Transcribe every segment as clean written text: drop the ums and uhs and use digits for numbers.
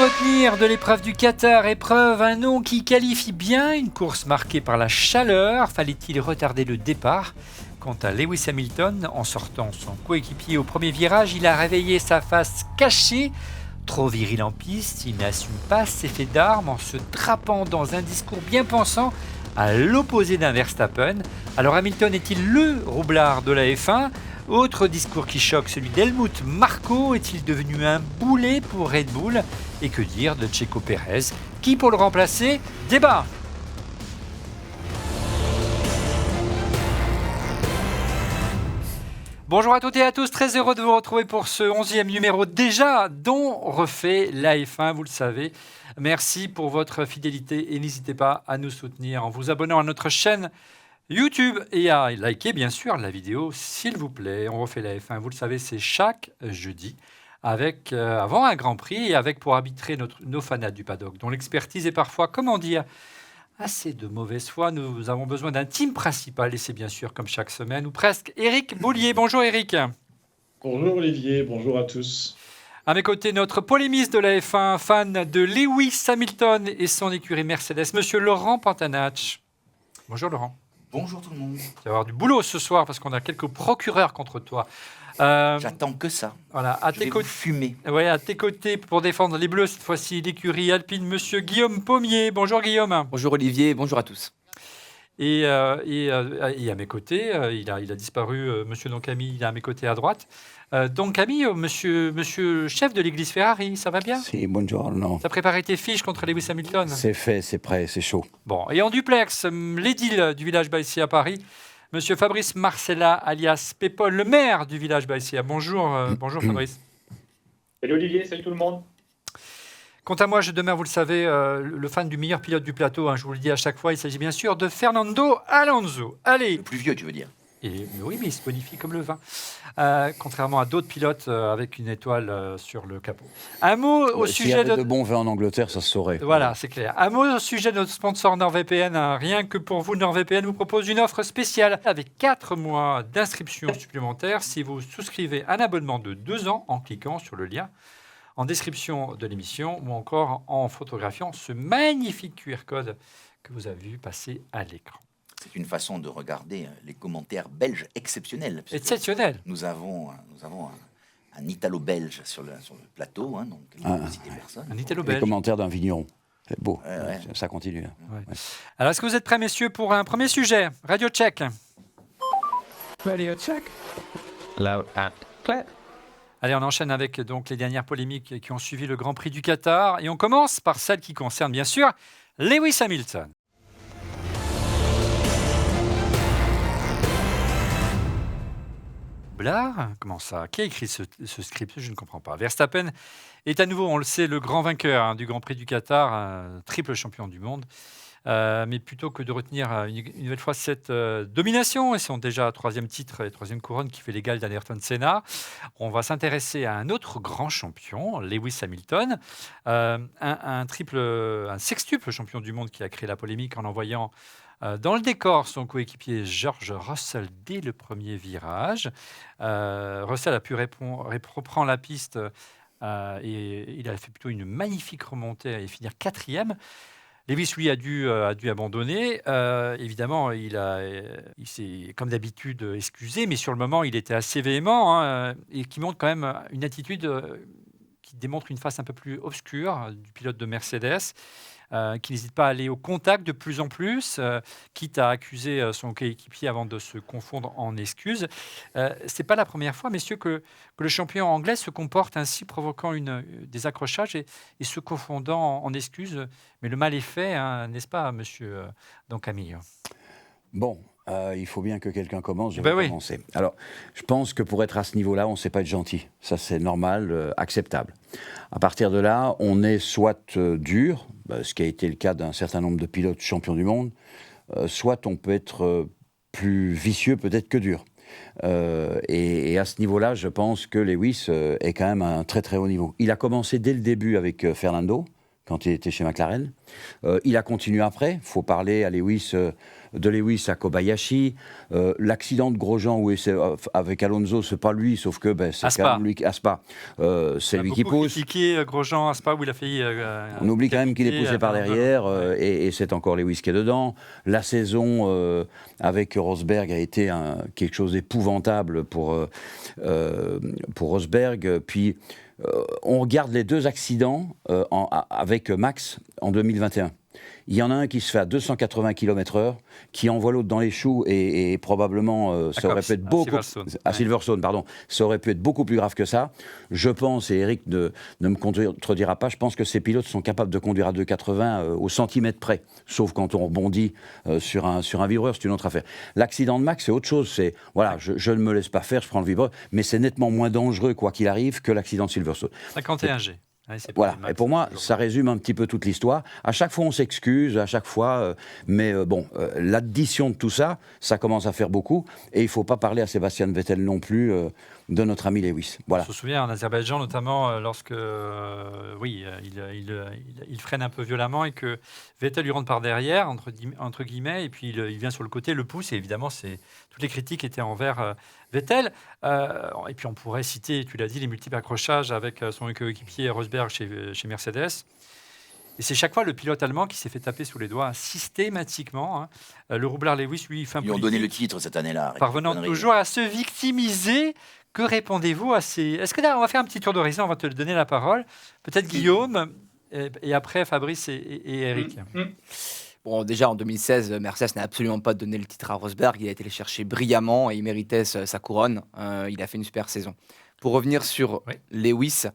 retenir de l'épreuve du Qatar, épreuve, un nom qui qualifie bien, une course marquée par la chaleur. Fallait-il retarder le départ ? Quant à Lewis Hamilton, en sortant son coéquipier au premier virage, il a réveillé sa face cachée. Trop viril en piste, il n'assume pas ses faits d'armes en se drapant dans un discours bien pensant à l'opposé d'un Verstappen. Alors Hamilton est-il le roublard de la F1 ? Autre discours qui choque, celui d'Helmut Marko. Est-il devenu un boulet pour Red Bull ? Et que dire de Checo Pérez ? Qui pour le remplacer ? Débat. Bonjour à toutes et à tous, très heureux de vous retrouver pour ce 11e numéro déjà dont refait la F1, vous le savez. Merci pour votre fidélité et n'hésitez pas à nous soutenir en vous abonnant à notre chaîne YouTube et à liker bien sûr la vidéo s'il vous plaît. On refait la F1, vous le savez, c'est chaque jeudi avec avant un Grand Prix et avec pour arbitrer nos fanats du paddock dont l'expertise est parfois, comment dire, assez de mauvaise foi. Nous avons besoin d'un team principal et c'est bien sûr comme chaque semaine ou presque Éric Boulier. Bonjour Éric. Bonjour Olivier, bonjour à tous. À mes côtés, notre polémiste de la F1, fan de Lewis Hamilton et son écurie Mercedes, monsieur Laurent Pantanach. Bonjour Laurent. Bonjour tout le monde. Tu vas avoir du boulot ce soir parce qu'on a quelques procureurs contre toi. J'attends que ça. Voilà, Je vais vous fumer. Ouais, à tes côtés pour défendre les Bleus, cette fois-ci l'écurie Alpine, monsieur Guillaume Pommier. Bonjour Guillaume. Bonjour Olivier, bonjour à tous. Et à mes côtés, il a disparu, monsieur Don Camille, il est à mes côtés à droite. Don Camille, monsieur chef de l'église Ferrari, ça va bien ? Si, buongiorno. Tu as préparé tes fiches contre Lewis Hamilton ? C'est fait, c'est prêt, c'est chaud. Bon, et en duplex, l'édile du village Baïsia à Paris, monsieur Fabrice Marcella, alias Pépol, le maire du village Baïsia. Bonjour, bonjour Fabrice. Salut Olivier, salut tout le monde. Quant à moi, je demeure, vous le savez, le fan du meilleur pilote du plateau. Je vous le dis à chaque fois, il s'agit bien sûr de Fernando Alonso. Allez. Le plus vieux, tu veux dire. Oui, mais il se bonifie comme le vin. Contrairement à d'autres pilotes avec une étoile sur le capot. Un mot au S'il y sujet avait de bons vins en Angleterre, ça se saurait. Voilà, c'est clair. Un mot au sujet de notre sponsor NordVPN. Rien que pour vous, NordVPN vous propose une offre spéciale avec 4 mois d'inscription supplémentaire si vous souscrivez un abonnement de 2 ans en cliquant sur le lien en description de l'émission ou encore en photographiant ce magnifique QR code que vous avez vu passer à l'écran. C'est une façon de regarder les commentaires belges exceptionnels. Exceptionnel. Nous avons un Italo-belge sur le plateau, donc il ne faut citer personne. Un Les Italo-belge. commentaires d'un vigneron. C'est beau, Ouais. ça continue. Ouais. Ouais. Alors, est-ce que vous êtes prêts, messieurs, pour un premier sujet ? Radio check. Radio check. Loud and clear. Allez, on enchaîne avec donc les dernières polémiques qui ont suivi le Grand Prix du Qatar. Et on commence par celle qui concerne, bien sûr, Lewis Hamilton. Blard ? Comment ça ? Qui a écrit ce script ? Je ne comprends pas. Verstappen est à nouveau, on le sait, le grand vainqueur du Grand Prix du Qatar, un triple champion du monde. Mais plutôt que de retenir une nouvelle fois cette domination, et c'est déjà troisième titre et troisième couronne qui fait l'égal d'Ayrton Senna, on va s'intéresser à un autre grand champion, Lewis Hamilton, un sextuple champion du monde qui a créé la polémique en envoyant dans le décor son coéquipier George Russell dès le premier virage. Russell a pu reprendre la piste et il a fait plutôt une magnifique remontée et finir quatrième. Lewis, lui, a dû abandonner. Évidemment, il s'est, comme d'habitude, excusé, mais sur le moment, il était assez véhément et qui montre quand même une attitude qui démontre une face un peu plus obscure du pilote de Mercedes, qui n'hésite pas à aller au contact de plus en plus, quitte à accuser son coéquipier avant de se confondre en excuses. Ce n'est pas la première fois, messieurs, que le champion anglais se comporte ainsi, provoquant des accrochages et se confondant en excuses. Mais le mal est fait, n'est-ce pas, monsieur Don Camille ? Bon, il faut bien que quelqu'un commence, je Ben vais oui. commencer. Alors, je pense que pour être à ce niveau-là, on ne sait pas être gentil. Ça, c'est normal, acceptable. À partir de là, on est soit dur, ce qui a été le cas d'un certain nombre de pilotes champions du monde, soit on peut être plus vicieux peut-être que dur. Et à ce niveau-là, je pense que Lewis est quand même à un très très haut niveau. Il a commencé dès le début avec Fernando, quand il était chez McLaren. Il a continué après. Il faut parler à Lewis de Lewis à Kobayashi, l'accident de Grosjean avec Alonso, c'est pas lui, sauf que c'est quand même lui qui Spa, c'est lui qui pousse. On a beaucoup critiqué Grosjean à Spa où il a failli. On oublie quand même qu'il est poussé par derrière et c'est encore Lewis qui est dedans. La saison avec Rosberg a été quelque chose d'épouvantable pour Rosberg. Puis on regarde les 2 accidents avec Max en 2021. Il y en a un qui se fait à 280 km/h, qui envoie l'autre dans les choux et probablement ça aurait pu être beaucoup à Silverstone, pardon. Ça aurait pu être beaucoup plus grave que ça. Je pense, et Eric ne me contredira pas, je pense que ces pilotes sont capables de conduire à 2,80 au centimètre près, sauf quand on rebondit sur un vibreur, c'est une autre affaire. L'accident de Max, c'est autre chose. C'est voilà, je ne me laisse pas faire, je prends le vibreur, mais c'est nettement moins dangereux quoi qu'il arrive que l'accident de Silverstone. 51 G. Voilà, et pour moi, ça résume un petit peu toute l'histoire. À chaque fois, on s'excuse, à chaque fois, mais l'addition de tout ça, ça commence à faire beaucoup, et il ne faut pas parler à Sébastien Vettel non plus de notre ami Lewis. Voilà. On se souvient en Azerbaïdjan, notamment lorsque, il freine un peu violemment et que Vettel lui rentre par derrière, entre guillemets, et puis il vient sur le côté, le pousse, et évidemment, toutes les critiques étaient envers Vettel. Et puis on pourrait citer, tu l'as dit, les multiples accrochages avec son coéquipier Rosberg chez Mercedes. Et c'est chaque fois le pilote allemand qui s'est fait taper sous les doigts systématiquement. Le roublard Lewis, lui, il fait un peu. Ils ont donné le titre cette année-là. Parvenant toujours à se victimiser. Que répondez-vous à ces... Est-ce que là, on va faire un petit tour d'horizon, on va te donner la parole. Peut-être Guillaume, et après Fabrice et Eric. Bon, déjà en 2016, Mercedes n'a absolument pas donné le titre à Rosberg. Il a été le chercher brillamment et il méritait sa couronne. Il a fait une super saison. Pour revenir sur Lewis,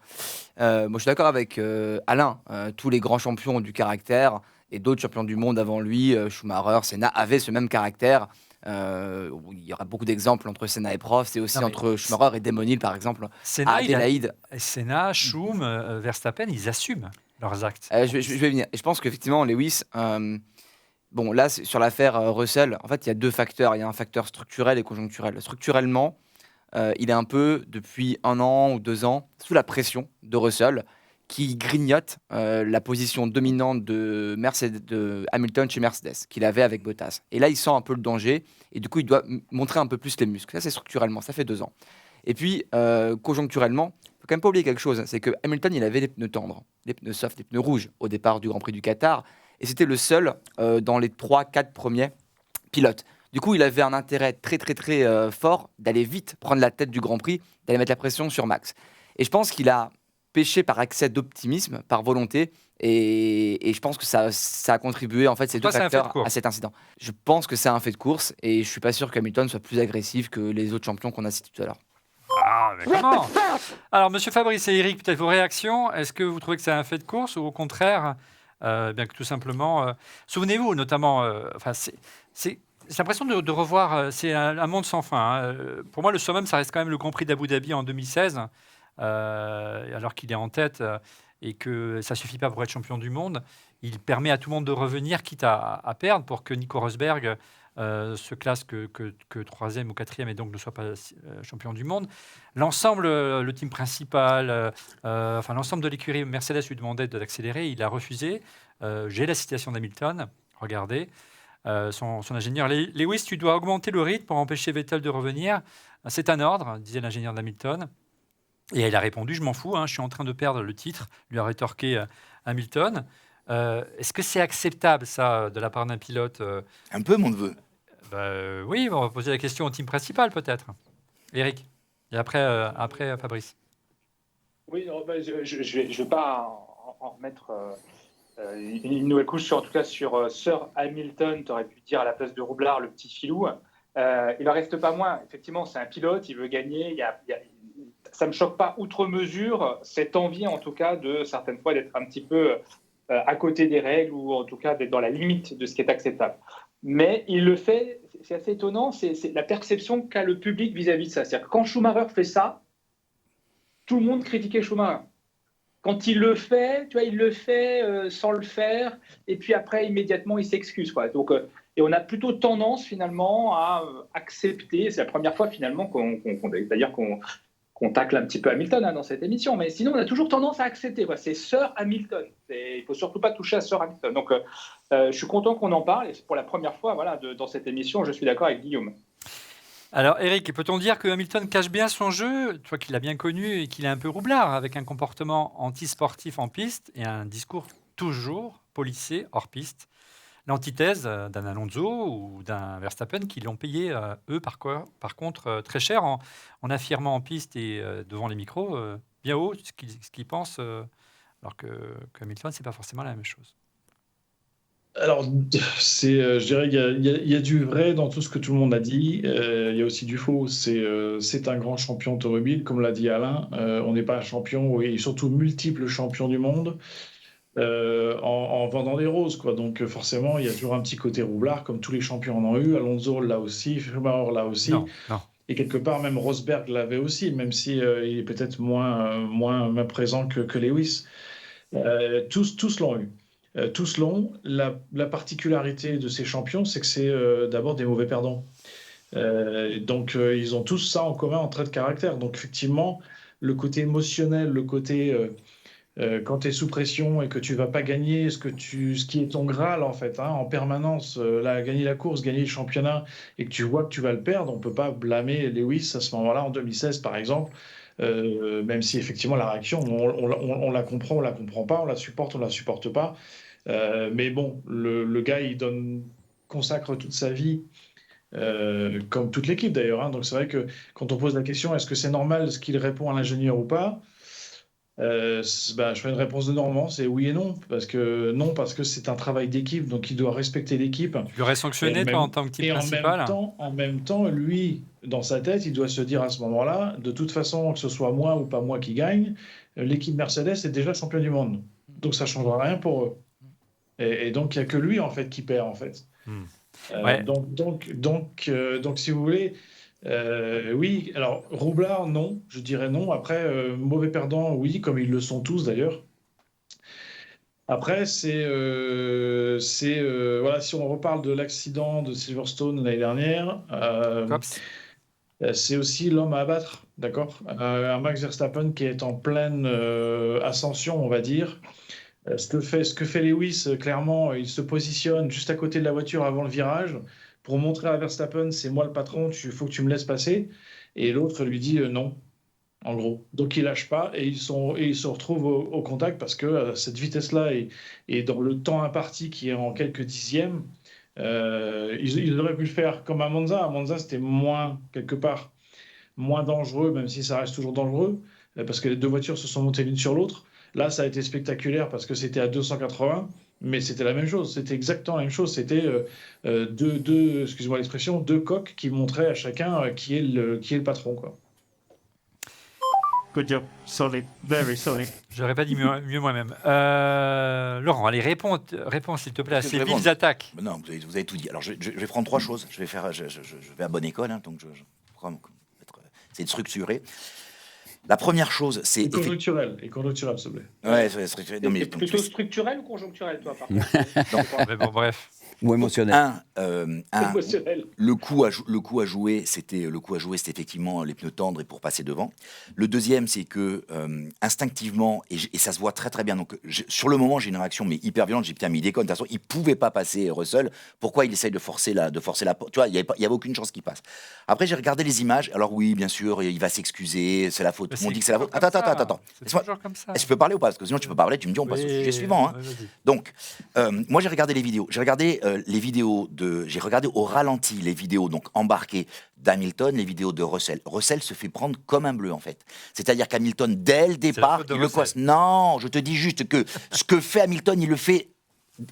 moi je suis d'accord avec Alain. Tous les grands champions ont du caractère et d'autres champions du monde avant lui, Schumacher, Senna, avaient ce même caractère. Il y aura beaucoup d'exemples entre Senna et Prost et aussi entre Schumacher et Damon Hill par exemple. Senna, Adélaïde. Senna, Schum, Verstappen, ils assument leurs actes. Je vais venir. Et je pense qu'effectivement, Lewis, bon là sur l'affaire Russell, en fait il y a 2 facteurs. Il y a un facteur structurel et conjoncturel. Structurellement, il est un peu, depuis 1 an ou 2 ans, sous la pression de Russell, qui grignote la position dominante de Hamilton chez Mercedes, qu'il avait avec Bottas. Et là, il sent un peu le danger, et du coup, il doit montrer un peu plus les muscles. Ça, c'est structurellement, ça fait 2 ans. Et puis, conjoncturellement, il ne faut quand même pas oublier quelque chose, c'est que Hamilton, il avait des pneus tendres, des pneus soft, des pneus rouges au départ du Grand Prix du Qatar, et c'était le seul dans les 3-4 premiers pilotes. Du coup, il avait un intérêt très fort d'aller vite prendre la tête du Grand Prix, d'aller mettre la pression sur Max. Et je pense qu'il a péché par excès d'optimisme, par volonté, et je pense que ça a contribué, en fait, ces 2 facteurs à cet incident. Je pense que c'est un fait de course, et je suis pas sûr qu'Hamilton soit plus agressif que les autres champions qu'on a cités tout à l'heure. Ah, mais comment ? Alors, monsieur Fabrice et Eric, peut-être vos réactions. Est-ce que vous trouvez que c'est un fait de course, ou au contraire, bien que tout simplement... souvenez-vous, notamment, j'ai l'impression de revoir, c'est un monde sans fin. Pour moi, le summum, ça reste quand même le Grand Prix d'Abu Dhabi en 2016, alors qu'il est en tête et que ça ne suffit pas pour être champion du monde. Il permet à tout le monde de revenir, quitte à perdre, pour que Nico Rosberg se classe que 3e ou 4e et donc ne soit pas champion du monde. L'ensemble, le team principal, l'ensemble de l'écurie Mercedes lui demandait d'accélérer. Il a refusé. J'ai la citation d'Hamilton. Regardez. Son ingénieur. Lewis, tu dois augmenter le rythme pour empêcher Vettel de revenir. C'est un ordre, disait l'ingénieur d'Hamilton. Et il a répondu, je m'en fous, je suis en train de perdre le titre, lui a rétorqué Hamilton. Est-ce que c'est acceptable, ça, de la part d'un pilote Un peu, mon neveu. Oui, on va poser la question au team principal, peut-être. Eric, et après Fabrice. Oui, je ne vais pas en remettre une nouvelle couche, en tout cas sur Sir Hamilton, tu aurais pu dire à la place de Roublard, le petit filou. Il n'en reste pas moins. Effectivement, c'est un pilote, il veut gagner. Ça ne me choque pas outre mesure, cette envie, en tout cas, de certaines fois d'être un petit peu à côté des règles ou en tout cas d'être dans la limite de ce qui est acceptable. Mais il le fait, c'est assez étonnant, c'est la perception qu'a le public vis-à-vis de ça. C'est-à-dire que quand Schumacher fait ça, tout le monde critiquait Schumacher. Quand il le fait, tu vois, il le fait sans le faire, et puis après, immédiatement, il s'excuse, quoi. Donc, et on a plutôt tendance, finalement, à accepter. C'est la première fois, finalement, qu'on tacle un petit peu Hamilton dans cette émission. Mais sinon, on a toujours tendance à accepter. C'est Sir Hamilton. Il ne faut surtout pas toucher à Sir Hamilton. Donc, je suis content qu'on en parle. Et c'est pour la première fois dans cette émission, je suis d'accord avec Guillaume. Alors, Eric, peut-on dire que Hamilton cache bien son jeu, toi qui l'as bien connu et qu'il est un peu roublard, avec un comportement antisportif en piste et un discours toujours policé hors piste, l'antithèse d'un Alonso ou d'un Verstappen qui l'ont payé, eux, par contre, très cher en affirmant en piste et devant les micros bien haut ce qu'ils pensent, alors que Hamilton, ce n'est pas forcément la même chose. Alors, je dirais qu'il y a du vrai dans tout ce que tout le monde a dit. Il y a aussi du faux. C'est un grand champion automobile, comme l'a dit Alain. On n'est pas un champion, et surtout multiple champion du monde. En vendant des roses, quoi. Donc forcément, il y a toujours un petit côté roublard, comme tous les champions en ont eu. Alonso l'a aussi, Schumacher l'a aussi. Non. Et quelque part, même Rosberg l'avait aussi, même si il est peut-être moins présent que Lewis. Tous l'ont eu. Tous l'ont. La particularité de ces champions, c'est que c'est d'abord des mauvais perdants. Donc ils ont tous ça en commun en trait de caractère. Donc effectivement, le côté émotionnel, le côté... quand tu es sous pression et que tu vas pas gagner ce qui est ton Graal en fait, en permanence, gagner la course, gagner le championnat, et que tu vois que tu vas le perdre, on peut pas blâmer Lewis à ce moment-là, en 2016 par exemple, même si effectivement la réaction, on la comprend, on la comprend pas, on la supporte pas. Mais bon, le gars, il consacre toute sa vie, comme toute l'équipe d'ailleurs. Donc c'est vrai que quand on pose la question, est-ce que c'est normal ce qu'il répond à l'ingénieur ou pas, je fais une réponse de Normand, c'est oui et non. Parce que c'est un travail d'équipe, donc il doit respecter l'équipe. Tu l'aurais sanctionné, toi, en tant que type principal. En même temps, lui, dans sa tête, il doit se dire à ce moment-là, de toute façon, que ce soit moi ou pas moi qui gagne, l'équipe Mercedes est déjà champion du monde. Donc ça ne changera rien pour eux. Et donc, il n'y a que lui, en fait, qui perd, en fait. Ouais. Donc, si vous voulez... oui, alors roublard, non, je dirais non. Après, mauvais perdant, oui, comme ils le sont tous d'ailleurs. Après, voilà, si on reparle de l'accident de Silverstone l'année dernière, c'est aussi l'homme à abattre, d'accord. Un Max Verstappen qui est en pleine ascension, on va dire. Ce que fait Lewis, clairement, il se positionne juste à côté de la voiture avant le virage pour montrer à Verstappen, c'est moi le patron, il faut que tu me laisses passer. Et l'autre lui dit non, en gros. Donc il lâche pas et ils se retrouvent au contact parce que cette vitesse-là et dans le temps imparti qui est en quelques dixièmes, ils auraient pu le faire comme à Monza. À Monza, c'était quelque part moins dangereux, même si ça reste toujours dangereux, parce que les deux voitures se sont montées l'une sur l'autre. Là, ça a été spectaculaire parce que c'était à 280, mais c'était la même chose. C'était exactement la même chose. C'était excusez-moi l'expression, deux coqs qui montraient à chacun qui est le patron, quoi. Good job. Solid. Very solid. Je n'aurais pas dit mieux moi-même. Laurent, allez, réponds s'il te plaît à ces vives attaques. Non, vous avez tout dit. Alors, je vais prendre trois choses. Je vais à bonne école, donc je c'est de structurer. La première chose, c'est... Conjoncturel, s'il te plaît. Ouais, c'est structurel. C'est plutôt structurel ou conjoncturel, toi, par contre? Bon, bref. Ou émotionnel. Émotionnel. Le coup à jouer, c'était effectivement les pneus tendres et pour passer devant. Le deuxième, c'est que instinctivement, et ça se voit très très bien. Donc sur le moment, j'ai une réaction mais hyper violente. J'ai dit putain, mais il déconne. De toute façon, il pouvait pas passer Russell. Pourquoi il essaye de forcer la porte? Tu vois, il y avait aucune chance qu'il passe. Après, j'ai regardé les images. Alors oui, bien sûr, il va s'excuser. C'est la faute. Tout le monde dit que c'est la faute. Attends. C'est toujours comme ça. Est-ce que je peux parler ou pas? Parce que sinon, tu peux parler. Tu me dis, on passe au sujet suivant. Donc, moi, j'ai regardé les vidéos. J'ai regardé au ralenti les vidéos donc embarquées d'Hamilton, les vidéos de Russell. Russell se fait prendre comme un bleu en fait. C'est-à-dire qu'Hamilton, dès le départ, il le coince. Non, je te dis juste que ce que fait Hamilton, il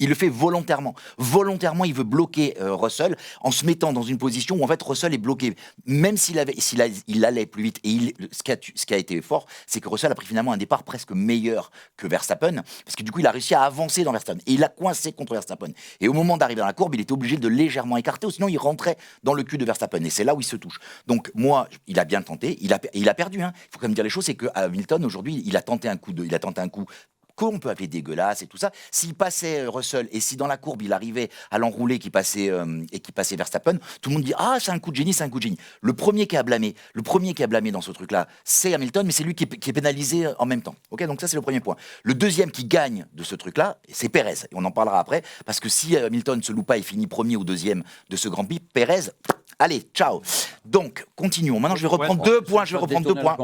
le fait volontairement. Volontairement, il veut bloquer Russell en se mettant dans une position où en fait Russell est bloqué. Même s'il allait plus vite. Et ce qui a été fort, c'est que Russell a pris finalement un départ presque meilleur que Verstappen, parce que du coup, il a réussi à avancer dans Verstappen. Et il a coincé contre Verstappen. Et au moment d'arriver dans la courbe, il était obligé de légèrement écarter, ou sinon il rentrait dans le cul de Verstappen. Et c'est là où il se touche. Donc moi, il a bien tenté. Il a perdu. Il faut quand même dire les choses, c'est que Hamilton aujourd'hui, il a tenté un coup qu'on peut appeler dégueulasse et tout ça, s'il passait Russell et si dans la courbe il arrivait à l'enrouler qui passait Verstappen, tout le monde dit ah c'est un coup de génie, c'est un coup de génie. Le premier qui a blâmé dans ce truc-là, c'est Hamilton, mais c'est lui qui est pénalisé en même temps. Ok, donc ça c'est le premier point. Le deuxième qui gagne de ce truc-là, c'est Pérez. Et on en parlera après, parce que si Hamilton se loupe pas et finit premier ou deuxième de ce Grand Prix, Pérez, allez, ciao. Donc continuons. Maintenant je vais reprendre deux points. Je vais reprendre deux points.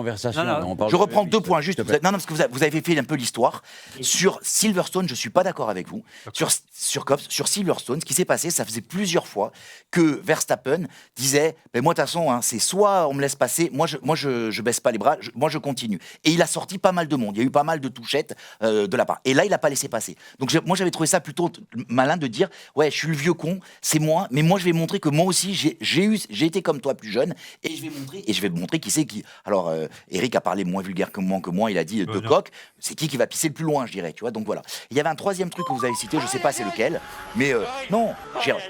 Je reprends 2 points juste. Non, parce que vous avez fait un peu l'histoire. Sur Silverstone, je ne suis pas d'accord avec vous. Sur Silverstone, ce qui s'est passé, ça faisait plusieurs fois que Verstappen disait moi, de toute façon, c'est soit on me laisse passer, moi je baisse pas les bras, moi je continue. Et il a sorti pas mal de monde. Il y a eu pas mal de touchettes de la part. Et là, il n'a pas laissé passer. Donc moi, j'avais trouvé ça plutôt malin de dire ouais, je suis le vieux con, c'est moi, mais moi, je vais montrer que moi aussi, j'ai été comme toi plus jeune et je vais montrer qui c'est qui. Alors, Eric a parlé moins vulgaire que moi, il a dit De Coq, c'est qui va pisser le plus loin, je dirais, tu vois. Donc voilà. Il y avait un troisième truc que vous avez cité, je sais pas c'est lequel, mais non,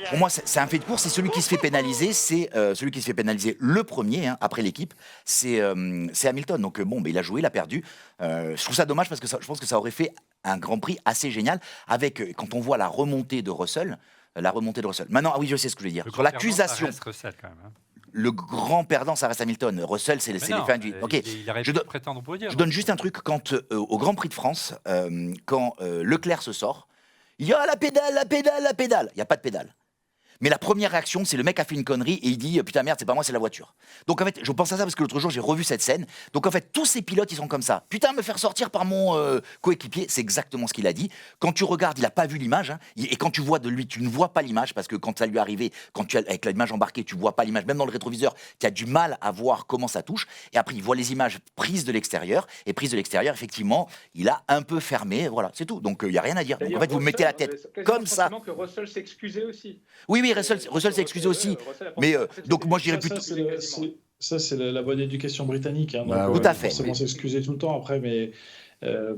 pour moi c'est un fait de course, c'est celui qui se fait pénaliser, le premier après l'équipe, c'est Hamilton. Donc bon, il a joué, il a perdu. Je trouve ça dommage parce que je pense que ça aurait fait un Grand Prix assez génial avec quand on voit la remontée de Russell. Maintenant, oui, je sais ce que je veux dire. Sur l'accusation. Russell, quand même, hein. Le grand perdant, ça reste Hamilton. Russell, c'est les fins du. Ok. Je donne juste un truc. Quand au Grand Prix de France, quand Leclerc se sort, il y a la pédale. Il n'y a pas de pédale. Mais la première réaction, c'est le mec a fait une connerie et il dit putain merde, c'est pas moi, c'est la voiture. Donc en fait, je pense à ça parce que l'autre jour j'ai revu cette scène. Donc en fait, tous ces pilotes ils sont comme ça. Putain, me faire sortir par mon coéquipier, c'est exactement ce qu'il a dit. Quand tu regardes, il a pas vu l'image et quand tu vois de lui, tu ne vois pas l'image parce que quand ça lui est arrivé, avec l'image embarquée, tu vois pas l'image. Même dans le rétroviseur, tu as du mal à voir comment ça touche. Et après, il voit les images prises de l'extérieur et prises de l'extérieur, effectivement, il a un peu fermé. Voilà, c'est tout. Donc il y a rien à dire. Donc en fait, vous mettez la tête comme ça. Que Russell s'excusait aussi. Oui, Russell s'est excusé aussi. Mais donc moi je dirais plutôt. Ça, c'est la bonne éducation britannique. Tout à fait. Forcément s'excuser tout le temps après, mais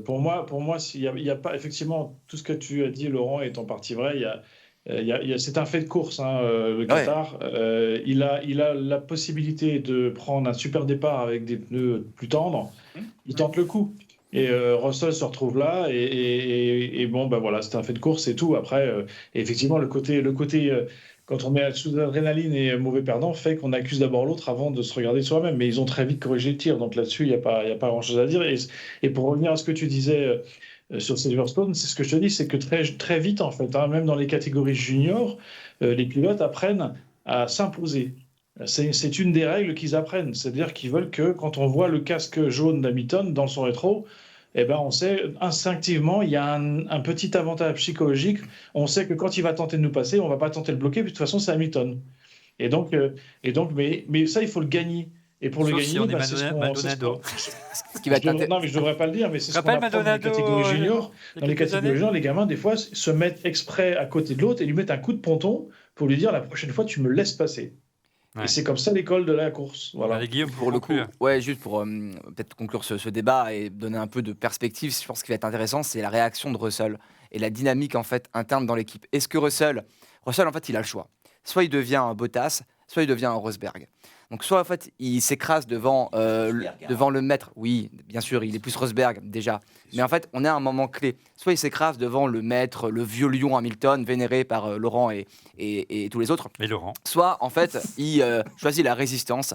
pour moi, il y a pas effectivement tout ce que tu as dit, Laurent, est en partie vrai. C'est un fait de course, le Qatar. Il a la possibilité de prendre un super départ avec des pneus plus tendres. Il tente le coup. Et Russell se retrouve là et bon voilà, c'est un fait de course et tout. Après effectivement le côté quand on met sous adrénaline et mauvais perdant fait qu'on accuse d'abord l'autre avant de se regarder soi-même, mais ils ont très vite corrigé le tir, donc là-dessus il y a pas grand chose à dire. Et pour revenir à ce que tu disais sur Silverstone, c'est ce que je te dis, c'est que très vite en fait, même dans les catégories juniors, les pilotes apprennent à s'imposer. C'est une des règles qu'ils apprennent, c'est-à-dire qu'ils veulent que quand on voit le casque jaune d'Hamilton dans son rétro, on sait instinctivement, il y a un petit avantage psychologique. On sait que quand il va tenter de nous passer, on ne va pas tenter de bloquer, puis de toute façon c'est Hamilton. Et donc, mais ça il faut le gagner. Et pour le gagner, c'est Maldonado. Non, mais je ne devrais pas le dire, mais c'est ce qu'on apprend dans les catégories juniors. Dans les catégories juniors, les gamins, des fois, se mettent exprès à côté de l'autre et lui mettent un coup de ponton pour lui dire la prochaine fois, tu me laisses passer. Ouais. Et c'est comme ça l'école de la course. Voilà. Allez, Guillaume, pour le coup, juste pour peut-être conclure ce débat et donner un peu de perspective, je pense ce qui va être intéressant, c'est la réaction de Russell et la dynamique en fait interne dans l'équipe. Est-ce que Russell en fait, il a le choix. Soit il devient un Bottas, soit il devient un Rosberg. Donc soit en fait il s'écrase devant le maître. Oui, bien sûr, il est plus Rosberg déjà. Mais en fait, on est à un moment clé. Soit il s'écrase devant le maître, le vieux lion Hamilton, vénéré par Laurent et tous les autres. Et Laurent. Soit en fait il choisit la résistance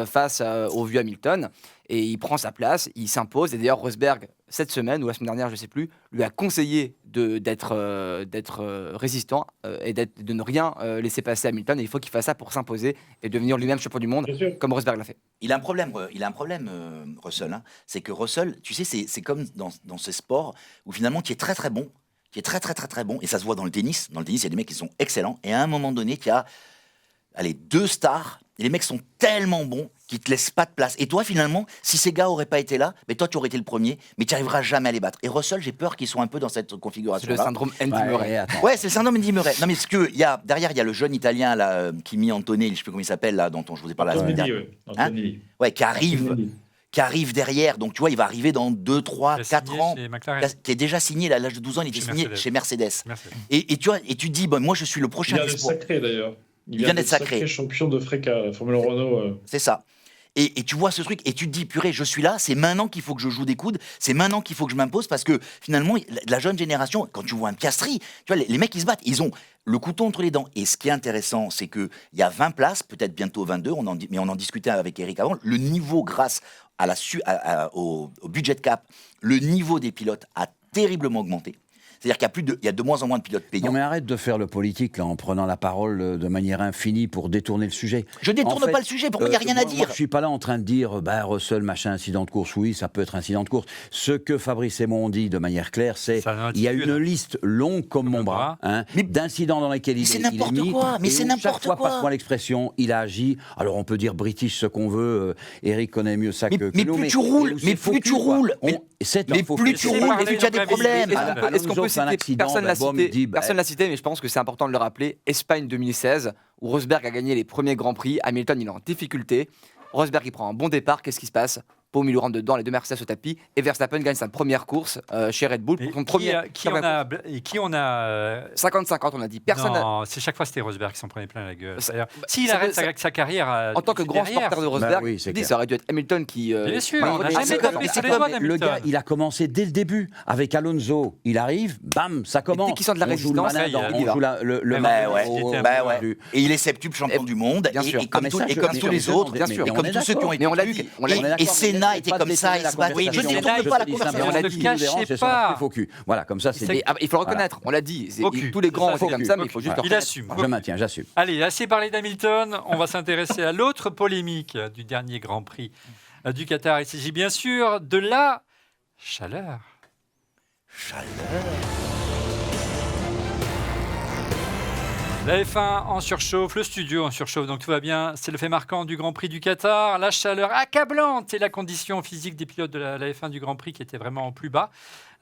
face au vieux Hamilton et il prend sa place, il s'impose. Et d'ailleurs Rosberg cette semaine ou la semaine dernière, je sais plus, lui a conseillé d'être résistant et de ne rien laisser passer Hamilton. Et il faut qu'il fasse ça pour s'imposer et devenir lui-même champion du monde, comme Rosberg l'a fait. Il a un problème, Russell. C'est que Russell, tu sais, c'est comme dans ce sport où finalement qui est très très bon, et ça se voit dans le tennis. Dans le tennis, il y a des mecs qui sont excellents. Et à un moment donné, il y a 2 stars. Et les mecs sont tellement bons qu'ils te laissent pas de place. Et toi, finalement, si ces gars auraient pas été là, toi, tu aurais été le premier, mais tu n'arriveras jamais à les battre. Et Russell, j'ai peur qu'ils soient un peu dans cette configuration. C'est le syndrome Andy Murray. Ouais, c'est le syndrome Andy Murray. Non, mais parce que derrière, il y a le jeune Italien là, Kimi Antonelli, je sais plus comment il s'appelle là, dont je vous ai parlé la semaine dernière. Qui arrive derrière. Donc, tu vois, il va arriver dans 2, 3, 4 ans. Qui est déjà signé, à l'âge de 12 ans, il était signé chez Mercedes. Et tu vois, et tu te dis, moi, je suis le prochain. Il vient d'être sacré, d'ailleurs. Il vient d'être sacré champion de Formule Renault. C'est ça. Et tu vois ce truc, et tu te dis, purée, je suis là, c'est maintenant qu'il faut que je joue des coudes, c'est maintenant qu'il faut que je m'impose, parce que finalement, la jeune génération, quand tu vois un Piastri, tu vois, les mecs, ils se battent, ils ont le couteau entre les dents. Et ce qui est intéressant, c'est qu'il y a 20 places, peut-être bientôt 22, mais on en discutait avec Eric avant, le niveau, grâce au budget cap, le niveau des pilotes a terriblement augmenté. C'est-à-dire qu'il y a de moins en moins de pilotes payants. Non mais arrête de faire le politique là, en prenant la parole de manière infinie pour détourner le sujet. Je détourne pas le sujet, pour moi il n'y a rien à dire. Moi, je ne suis pas là en train de dire, Russell, machin, incident de course, oui, ça peut être incident de course. Ce que Fabrice et moi ont dit de manière claire, c'est il y a une liste longue comme mon bras d'incidents dans lesquels il est mis. Mais c'est n'importe Chaque fois, quoi. passe-moi l'expression, il a agi. Alors on peut dire british ce qu'on veut, Eric connaît mieux ça que nous. Mais plus tu roules, mais plus tu roules, mais plus tu roules, mais plus tu as des problèmes. Est-ce qu'on peut citer, personne l'a cité, mais je pense que c'est important de le rappeler, Espagne 2016, où Rosberg a gagné les premiers Grands Prix, Hamilton il est en difficulté, Rosberg il prend un bon départ, qu'est-ce qui se passe? Paul, il lui rentre dedans, les deux Mercedes au tapis, et Verstappen gagne sa première course chez Red Bull. Pour son qui on a 50-50, on a dit. Personne. Non, c'est chaque fois c'était Rosberg qui s'en prenait plein la gueule. S'il arrête sa carrière. En tant que grand supporter de Rosberg, ça aurait dû être Hamilton qui. Bien sûr, on n'a jamais tapé sur les doigts d'Hamilton. Le gars, il a commencé dès le début. Avec Alonso, il arrive, bam, ça commence. Dès qu'il sent de la résistance, on joue le Et il est septuple champion du monde, et comme tous les autres, bien sûr. et comme tous ceux qui ont été. Et Senna était comme ça, il se battait. Je ne détourne pas la conversation. On ne le cachez pas. Voilà, comme ça, c'est. Il faut le reconnaître, on l'a dit. Tous les grands ont été comme ça, mais il faut juste le reconnaître. Il assume. Je maintiens, j'assume. Allez, assez parlé d'Hamilton, on va s'intéresser à l'autre polémique du dernier Grand Prix du Qatar. Il s'agit bien sûr de la chaleur. La F1 en surchauffe, le studio en surchauffe, donc tout va bien. C'est le fait marquant du Grand Prix du Qatar. La chaleur accablante et la condition physique des pilotes de la F1 du Grand Prix qui était vraiment au plus bas.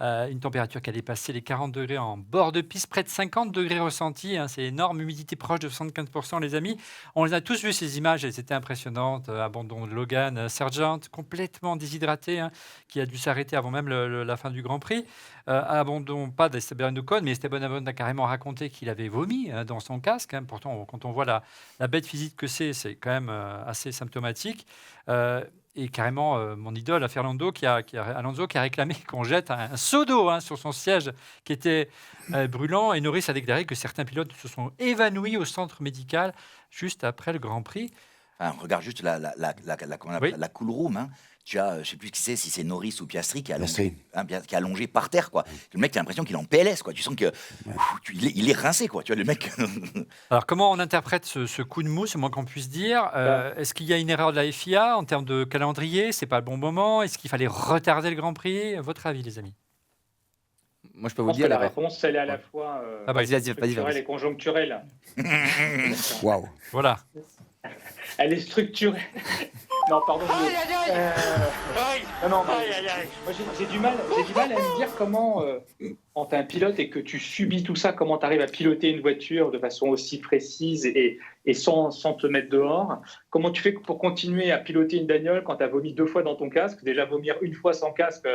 Une température qui a dépassé les 40 degrés en bord de piste, près de 50 degrés ressentis. C'est énorme, humidité proche de 75%, les amis. On les a tous vu, ces images, elles étaient impressionnantes. Abandon de Logan Sargent, complètement déshydraté, qui a dû s'arrêter avant même la fin du Grand Prix. Abandon pas d'Esteban Ocon, mais Esteban Ocon a carrément raconté qu'il avait vomi dans son casque. Pourtant, quand on voit la bête physique que c'est quand même assez symptomatique. Et carrément, mon idole, Alonso, qui a réclamé qu'on jette un seau d'eau sur son siège qui était brûlant. Et Norris a déclaré que certains pilotes se sont évanouis au centre médical juste après le Grand Prix. Regarde juste la cool room. Tu as, je ne sais plus qui c'est, si c'est Norris ou Piastri qui est allongé par terre, quoi. Le mec, tu as l'impression qu'il est en PLS, quoi. Tu sens que il est rincé, quoi. Tu vois, le mec. Alors, comment on interprète ce coup de mou, c'est moins qu'on puisse dire. Est-ce qu'il y a une erreur de la FIA en termes de calendrier? C'est pas le bon moment. Est-ce qu'il fallait retarder le Grand Prix? Votre avis, les amis? Moi, je peux vous dire la réponse, elle est à la fois structurelle et conjoncturelle. Waouh. Voilà. Elle est structurée. Non, pardon. Moi, j'ai du mal à me dire comment, quand tu es un pilote et que tu subis tout ça, comment tu arrives à piloter une voiture de façon aussi précise et sans te mettre dehors. Comment tu fais pour continuer à piloter une bagnole quand tu as vomi 2 fois dans ton casque? Déjà, vomir une fois sans casque,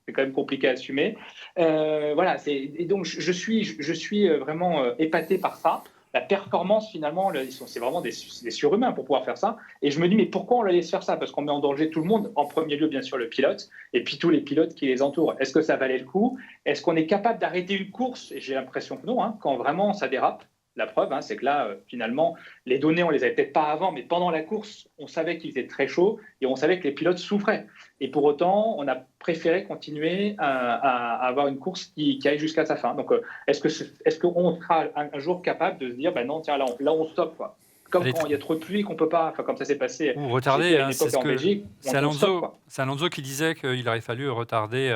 c'est quand même compliqué à assumer. Voilà. Et donc, je suis vraiment épaté par ça. La performance, finalement, c'est vraiment des surhumains pour pouvoir faire ça. Et je me dis, mais pourquoi on la laisse faire ça? Parce qu'on met en danger tout le monde, en premier lieu, bien sûr, le pilote, et puis tous les pilotes qui les entourent. Est-ce que ça valait le coup? Est-ce qu'on est capable d'arrêter une course? Et j'ai l'impression que non, quand vraiment ça dérape. La preuve, c'est que là, finalement, les données, on les avait peut-être pas avant, mais pendant la course, on savait qu'il faisait très chaud et on savait que les pilotes souffraient. Et pour autant, on a préféré continuer à avoir une course qui aille jusqu'à sa fin. Donc, est-ce qu'on sera un jour capable de se dire, non, tiens, là, on stoppe, quoi. Comme quand il y a trop de pluie qu'on peut pas, comme ça s'est passé. Ou retarder, c'est Alonso qui disait qu'il aurait fallu retarder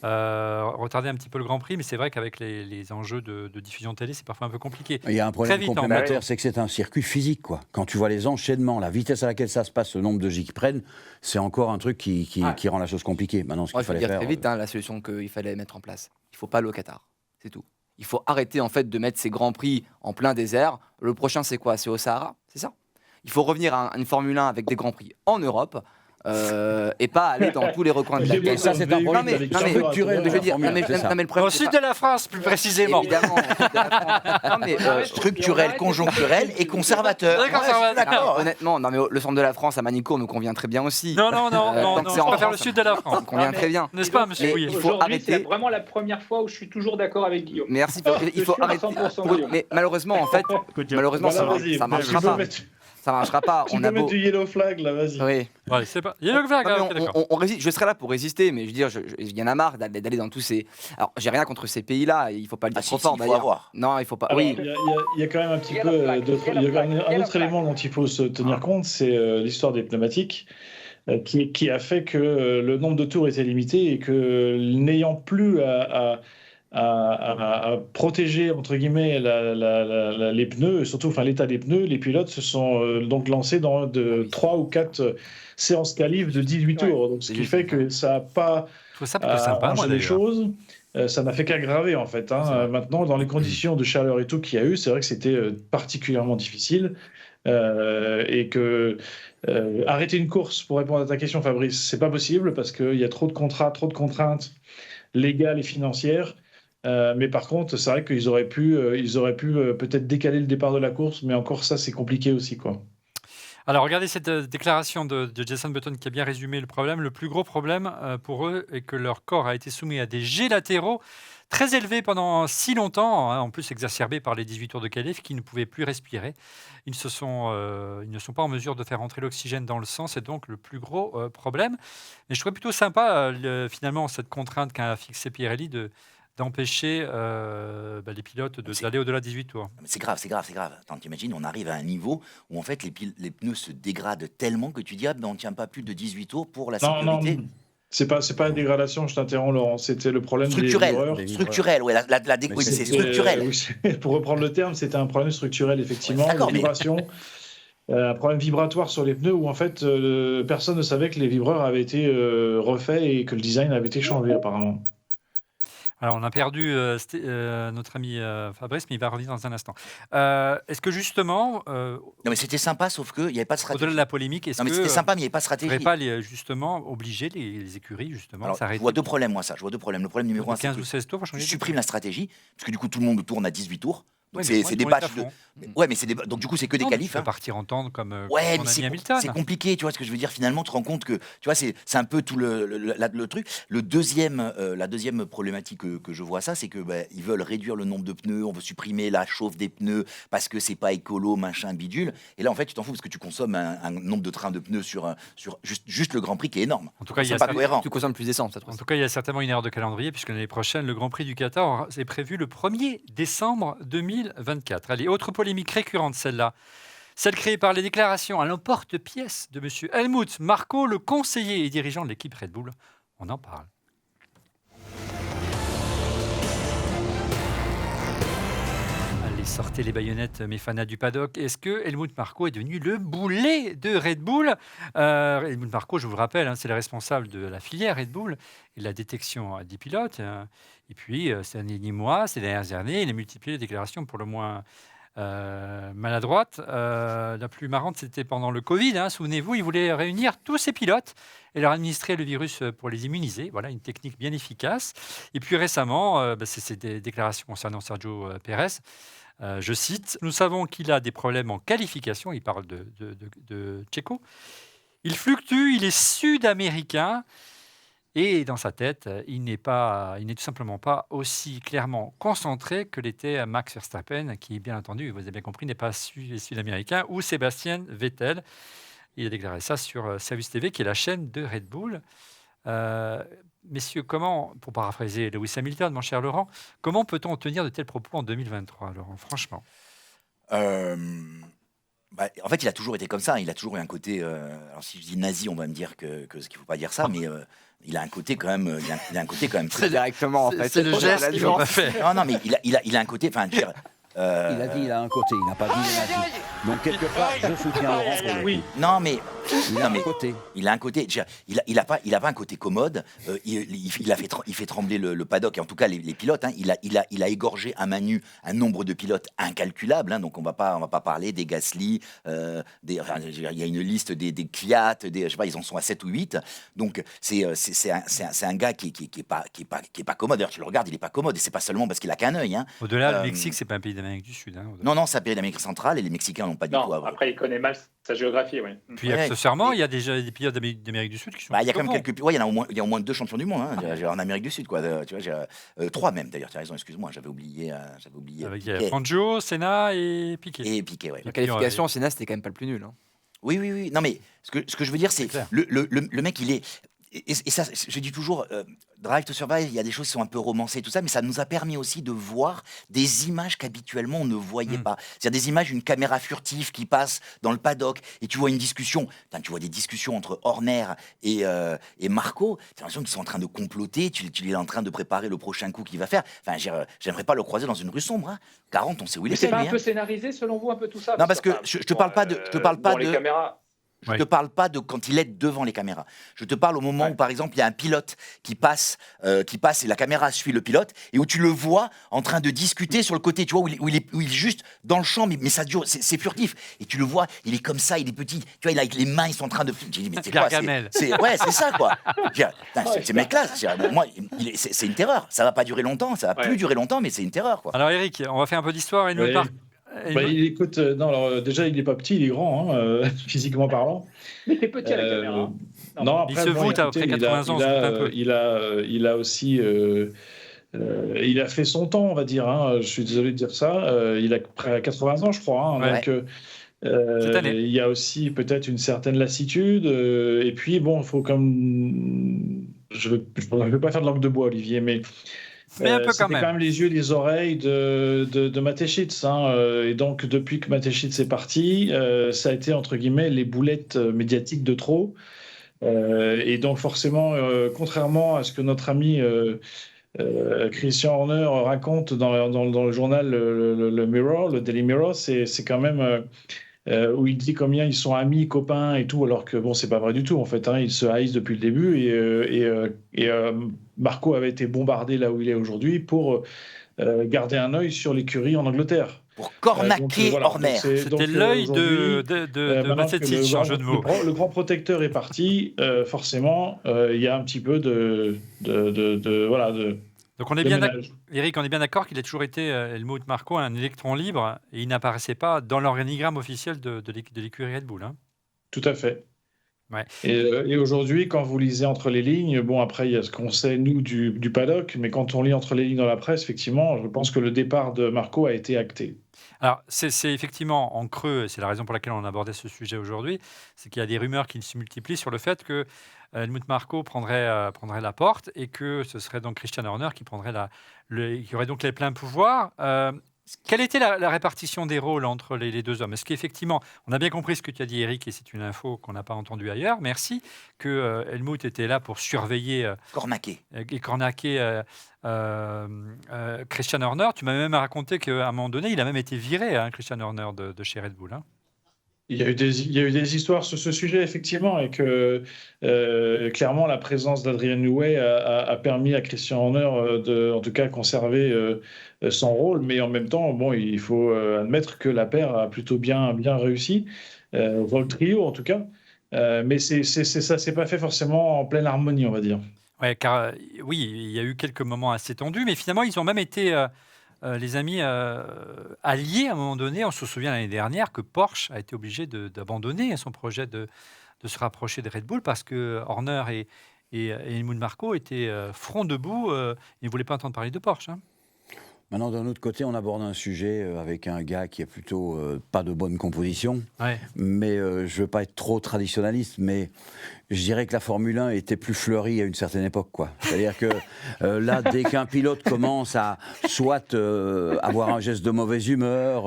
un petit peu le Grand Prix, mais c'est vrai qu'avec les enjeux de diffusion télé, c'est parfois un peu compliqué. Il y a un problème complémentaire, c'est que c'est un circuit physique, quoi. Quand tu vois les enchaînements, la vitesse à laquelle ça se passe, le nombre de J qu'ils prennent, c'est encore un truc qui rend la chose compliquée. Maintenant, ce qu'il fallait faire. Très vite, la solution qu'il fallait mettre en place. Il ne faut pas aller au Qatar, c'est tout. Il faut arrêter en fait de mettre ces grands prix en plein désert. Le prochain, c'est quoi? C'est au Sahara, c'est ça. Il faut revenir à une Formule 1 avec des grands prix en Europe. et pas aller dans tous les recoins de la Et tête. ça, c'est un problème structurel. Je veux dire, mais le problème, Au sud de la France, plus précisément. évidemment. Non, mais, Structurel, conjoncturel et conservateur. Ouais, conservateur. D'accord. honnêtement, non, mais le centre de la France à Manicourt nous convient très bien aussi. Non, tant que c'est je en préfère le France, sud de la Ça France. me convient très bien. N'est-ce pas, monsieur Mais Pouillet il faut Aujourd'hui, arrêter. c'est vraiment la première fois où je suis toujours d'accord avec Guillaume. Merci. Je Il faut suis à arrêter. 100% Guillaume. Mais malheureusement, en fait, Good job. malheureusement, Voilà, ça vas-y, marchera tu peux pas. mettre- Ça marchera pas. Tu On peux a mettre beau. du yellow flag, là, vas-y. Oui. Ouais, c'est pas. Il y a le flag, Non, mais ok, d'accord. on résiste. Je serai là pour résister, mais je veux dire, il y en a marre d'aller dans tous ces. Alors, j'ai rien contre ces pays-là. Il faut pas le dire Ah, trop si, fort il faut d'ailleurs. avoir. Non, il faut pas. Alors, Oui. il y a quand même un petit peu il y a un autre élément dont il faut se tenir compte, c'est l'histoire des pneumatiques, qui a fait que le nombre de tours était limité et que n'ayant plus à protéger entre guillemets les pneus, surtout l'état des pneus, les pilotes se sont donc lancés dans 3 ou 4 séances qualif de 18 tours. Donc, ce qui fait que ça n'a pas Je trouve ça plutôt sympa, moi, arrangé les d'ailleurs. choses. Ça n'a fait qu'aggraver en fait. Maintenant, dans les conditions de chaleur et tout qu'il y a eu, c'est vrai que c'était particulièrement difficile et que arrêter une course, pour répondre à ta question, Fabrice, c'est pas possible parce qu'il y a trop de contrats, trop de contraintes légales et financières. Mais par contre, c'est vrai qu'ils auraient pu peut-être décaler le départ de la course, mais encore ça, c'est compliqué aussi, quoi. Alors, regardez cette déclaration de Jason Button qui a bien résumé le problème. Le plus gros problème pour eux est que leur corps a été soumis à des jets latéraux très élevés pendant si longtemps, en plus exacerbés par les 18 tours de qualif, qui ne pouvaient plus respirer. Ils ne sont pas en mesure de faire entrer l'oxygène dans le sang, c'est donc le plus gros problème. Mais je trouvais plutôt sympa, finalement, cette contrainte qu'a fixée Pirelli d'empêcher les pilotes d'aller au-delà de 18 tours. C'est grave. Attends, t'imagines, on arrive à un niveau où en fait les pneus se dégradent tellement que tu dis on ne tient pas plus de 18 tours pour la sécurité. Non, c'est pas une dégradation, je t'interromps Laurent, c'était le problème Structurel, des structurel, ouais, oui, c'est structurel. Pour reprendre le terme, c'était un problème structurel, effectivement, Ouais, d'accord, une vibration, un problème vibratoire sur les pneus où en fait personne ne savait que les vibreurs avaient été refaits et que le design avait été changé apparemment. Alors, on a perdu notre ami Fabrice, mais il va revenir dans un instant. Est-ce que justement, Non, mais c'était sympa, sauf qu'il n'y avait pas de stratégie. au-delà de la polémique, est-ce Non, mais que c'était sympa, mais il n'y avait pas de ne stratégie. pas justement obliger les écuries justement à Alors, je s'arrêter vois deux problèmes, moi, ça. Je vois deux problèmes. Le problème numéro de 1, c'est 15 que ou 16 tours pour tu changer supprimes la stratégie, parce que du coup, tout le monde tourne à 18 tours. Donc, Ouais, mais c'est des ils vont être à batchs de. fond. Ouais, mais donc du coup, c'est que des Non, mais qualifs. tu peux partir en tendre comme Ouais, mon mais ami Hamilton. c'est compliqué, tu vois ce que je veux dire. Finalement, tu te rends compte que, tu vois, c'est un peu tout le truc. La deuxième problématique que je vois ça, c'est que ils veulent réduire le nombre de pneus, on veut supprimer la chauffe des pneus parce que c'est pas écolo, machin, bidule. Et là, en fait, tu t'en fous parce que tu consommes un nombre de trains de pneus sur juste le Grand Prix qui est énorme. En tout cas, C'est pas cohérent. Tu consommes plus d'essence, ça En tout cas, il y a certainement une erreur de calendrier, puisque l'année prochaine, le Grand Prix du Qatar est prévu le 1er décembre 2024. Allez, autre polémique récurrente, celle-là. Celle créée par les déclarations à l'emporte-pièce de M. Helmut Marko, le conseiller et dirigeant de l'équipe Red Bull. On en parle. Allez, sortez les baïonnettes, mes fanats du paddock. Est-ce que Helmut Marko est devenu le boulet de Red Bull Helmut Marko, je vous le rappelle, c'est le responsable de la filière Red Bull et de la détection des pilotes. Et puis, ces derniers mois, ces dernières années, il a multiplié les déclarations pour le moins maladroites. La plus marrante, c'était pendant le Covid. Souvenez-vous, il voulait réunir tous ses pilotes et leur administrer le virus pour les immuniser. Voilà, une technique bien efficace. Et puis récemment, c'est des déclarations concernant Sergio Pérez. Je cite, « Nous savons qu'il a des problèmes en qualification. » Il parle de Checo. « Il fluctue, il est sud-américain. » Et dans sa tête, il n'est tout simplement pas aussi clairement concentré que l'était Max Verstappen, qui, bien entendu, vous avez bien compris, n'est pas sud-américain, ou Sébastien Vettel. Il a déclaré ça sur Service TV, qui est la chaîne de Red Bull. Messieurs, comment, pour paraphraser Lewis Hamilton, mon cher Laurent, comment peut-on tenir de tels propos en 2023, Laurent, franchement? En fait, il a toujours été comme ça. Il a toujours eu un côté. Alors, si je dis nazi, on va me dire qu'il ne faut pas dire ça, mais il a un côté quand même. Il a un côté quand même. Très directement, en fait. C'est le geste qu'il m'a fait. Non, mais il a un côté. Enfin, Il a dit il a un côté, il n'a pas dit il a dit. Donc quelque part, je soutiens Laurent pour le Oui, coup. non mais Il a un côté. il a un côté. Il a pas un côté commode. Il fait trembler le paddock et en tout cas les pilotes. Hein, il a égorgé à main nue un nombre de pilotes incalculable. Hein, donc on va pas parler des Gasly. Il y a une liste des Kvyat. Je sais pas, ils en sont à 7 ou 8. Donc c'est un gars qui est pas commode. D'ailleurs tu le regardes, il est pas commode et c'est pas seulement parce qu'il a qu'un œil. Hein. Au-delà, le Mexique, c'est pas un pays d'Amérique du Sud. Hein, Non, c'est un pays d'Amérique centrale et les Mexicains n'ont pas du tout à voir. Après, il connaît mal sa géographie, oui. Puis accessoirement, il y a déjà des pilotes d'Amérique du Sud qui sont. Il y a quand même bons. quelques. Ouais, il y a au moins 2 champions du monde en Amérique du Sud, quoi. Tu vois, 3 même d'ailleurs. Tu as raison, excuse-moi, j'avais oublié. Avec Piquet. Fangio, Senna et Piquet. Et Piquet, ouais. La qualification, Senna, c'était quand même pas le plus nul. Hein. Oui. Non, mais ce que je veux dire, c'est clair. le mec, il est. Et ça, je dis toujours, Drive to Survive, il y a des choses qui sont un peu romancées, tout ça, mais ça nous a permis aussi de voir des images qu'habituellement on ne voyait pas. C'est-à-dire des images d'une caméra furtive qui passe dans le paddock et tu vois une discussion. Tu vois des discussions entre Horner et Marco. Tu as l'impression qu'ils sont en train de comploter. Tu es en train de préparer le prochain coup qu'il va faire. Enfin, j'aimerais pas le croiser dans une rue sombre. Hein. 40, on sait où il est. Mais c'est pas un peu scénarisé selon vous, un peu tout ça? Non, parce que je te parle pas de. Les caméras. Je ne te parle pas de quand il est devant les caméras. Je te parle au moment où, par exemple, il y a un pilote qui passe et la caméra suit le pilote et où tu le vois en train de discuter sur le côté, tu vois, où il est juste dans le champ, mais ça dure, c'est furtif. Et tu le vois, il est comme ça, il est petit. Tu vois, il a avec les mains, ils sont en train de. J'ai dit, mais c'est quoi? C'est ça, quoi. Ces mecs-là, moi, c'est une terreur. Ça va pas durer longtemps, ça va plus durer longtemps, mais c'est une terreur, quoi. Alors, Eric, on va faire un peu d'histoire. Écoute, non, alors déjà, il n'est pas petit, il est grand, physiquement parlant. Il était petit à la caméra. Non, après, il se voûte après 80 ans, un peu. Il a aussi. Il a fait son temps, on va dire. Hein, je suis désolé de dire ça. Il a près à 80 ans, je crois. Hein, ouais. Donc, il y a aussi peut-être une certaine lassitude. Et puis, bon, il faut comme. Je ne vais pas faire de langue de bois, Olivier, mais. Un peu c'était quand même les yeux et les oreilles de Mateschitz. Hein, et donc, depuis que Mateschitz est parti, ça a été, entre guillemets, les boulettes médiatiques de trop. Et donc, forcément, contrairement à ce que notre ami Christian Horner raconte dans le journal le Mirror, le Daily Mirror, c'est quand même... où il dit combien ils sont amis, copains et tout, alors que bon, c'est pas vrai du tout en fait. Hein, ils se haïssent depuis le début et Marco avait été bombardé là où il est aujourd'hui pour garder un œil sur l'écurie en Angleterre. Pour cornaquer Horner. C'était l'œil de Mateschitz, en jeu de mots. Le grand protecteur est parti, forcément, il y a un petit peu voilà. Donc on est bien Eric, on est bien d'accord qu'il a toujours été, Helmut Marko, un électron libre et il n'apparaissait pas dans l'organigramme officiel de l'écurie Red Bull. Hein. Tout à fait. Ouais. Et aujourd'hui, quand vous lisez entre les lignes, bon après il y a ce qu'on sait nous du paddock, mais quand on lit entre les lignes dans la presse, effectivement, je pense que le départ de Marco a été acté. Alors, c'est effectivement en creux, et c'est la raison pour laquelle on abordait ce sujet aujourd'hui, c'est qu'il y a des rumeurs qui se multiplient sur le fait que Helmut Marko prendrait la porte et que ce serait donc Christian Horner qui qui aurait donc les pleins pouvoirs. Quelle était la répartition des rôles entre les deux hommes? Est-ce qu'effectivement, on a bien compris ce que tu as dit, Eric, et c'est une info qu'on n'a pas entendue ailleurs, merci, que Helmut était là pour surveiller et cornaquer Christian Horner. Tu m'as même raconté qu'à un moment donné, il a même été viré, hein, Christian Horner, de chez Red Bull. Hein. Il y a eu des histoires sur ce sujet, effectivement, et que clairement, la présence d'Adrian Newey a permis à Christian Horner de, en tout cas, conserver son rôle. Mais en même temps, bon, il faut admettre que la paire a plutôt bien réussi, dans le trio, en tout cas. Mais ça s'est pas fait forcément en pleine harmonie, on va dire. Ouais, car oui, il y a eu quelques moments assez tendus, mais finalement, ils ont même été... les amis alliés à un moment donné. On se souvient l'année dernière que Porsche a été obligé d'abandonner son projet de se rapprocher de Red Bull parce que Horner et Helmut Marko étaient front debout. Ils ne voulaient pas entendre parler de Porsche. Hein. Maintenant, d'un autre côté, on aborde un sujet avec un gars qui est plutôt pas de bonne composition. Ouais. Mais je ne veux pas être trop traditionnaliste, mais je dirais que la Formule 1 était plus fleurie à une certaine époque, quoi. C'est-à-dire que là, dès qu'un pilote commence à soit avoir un geste de mauvaise humeur,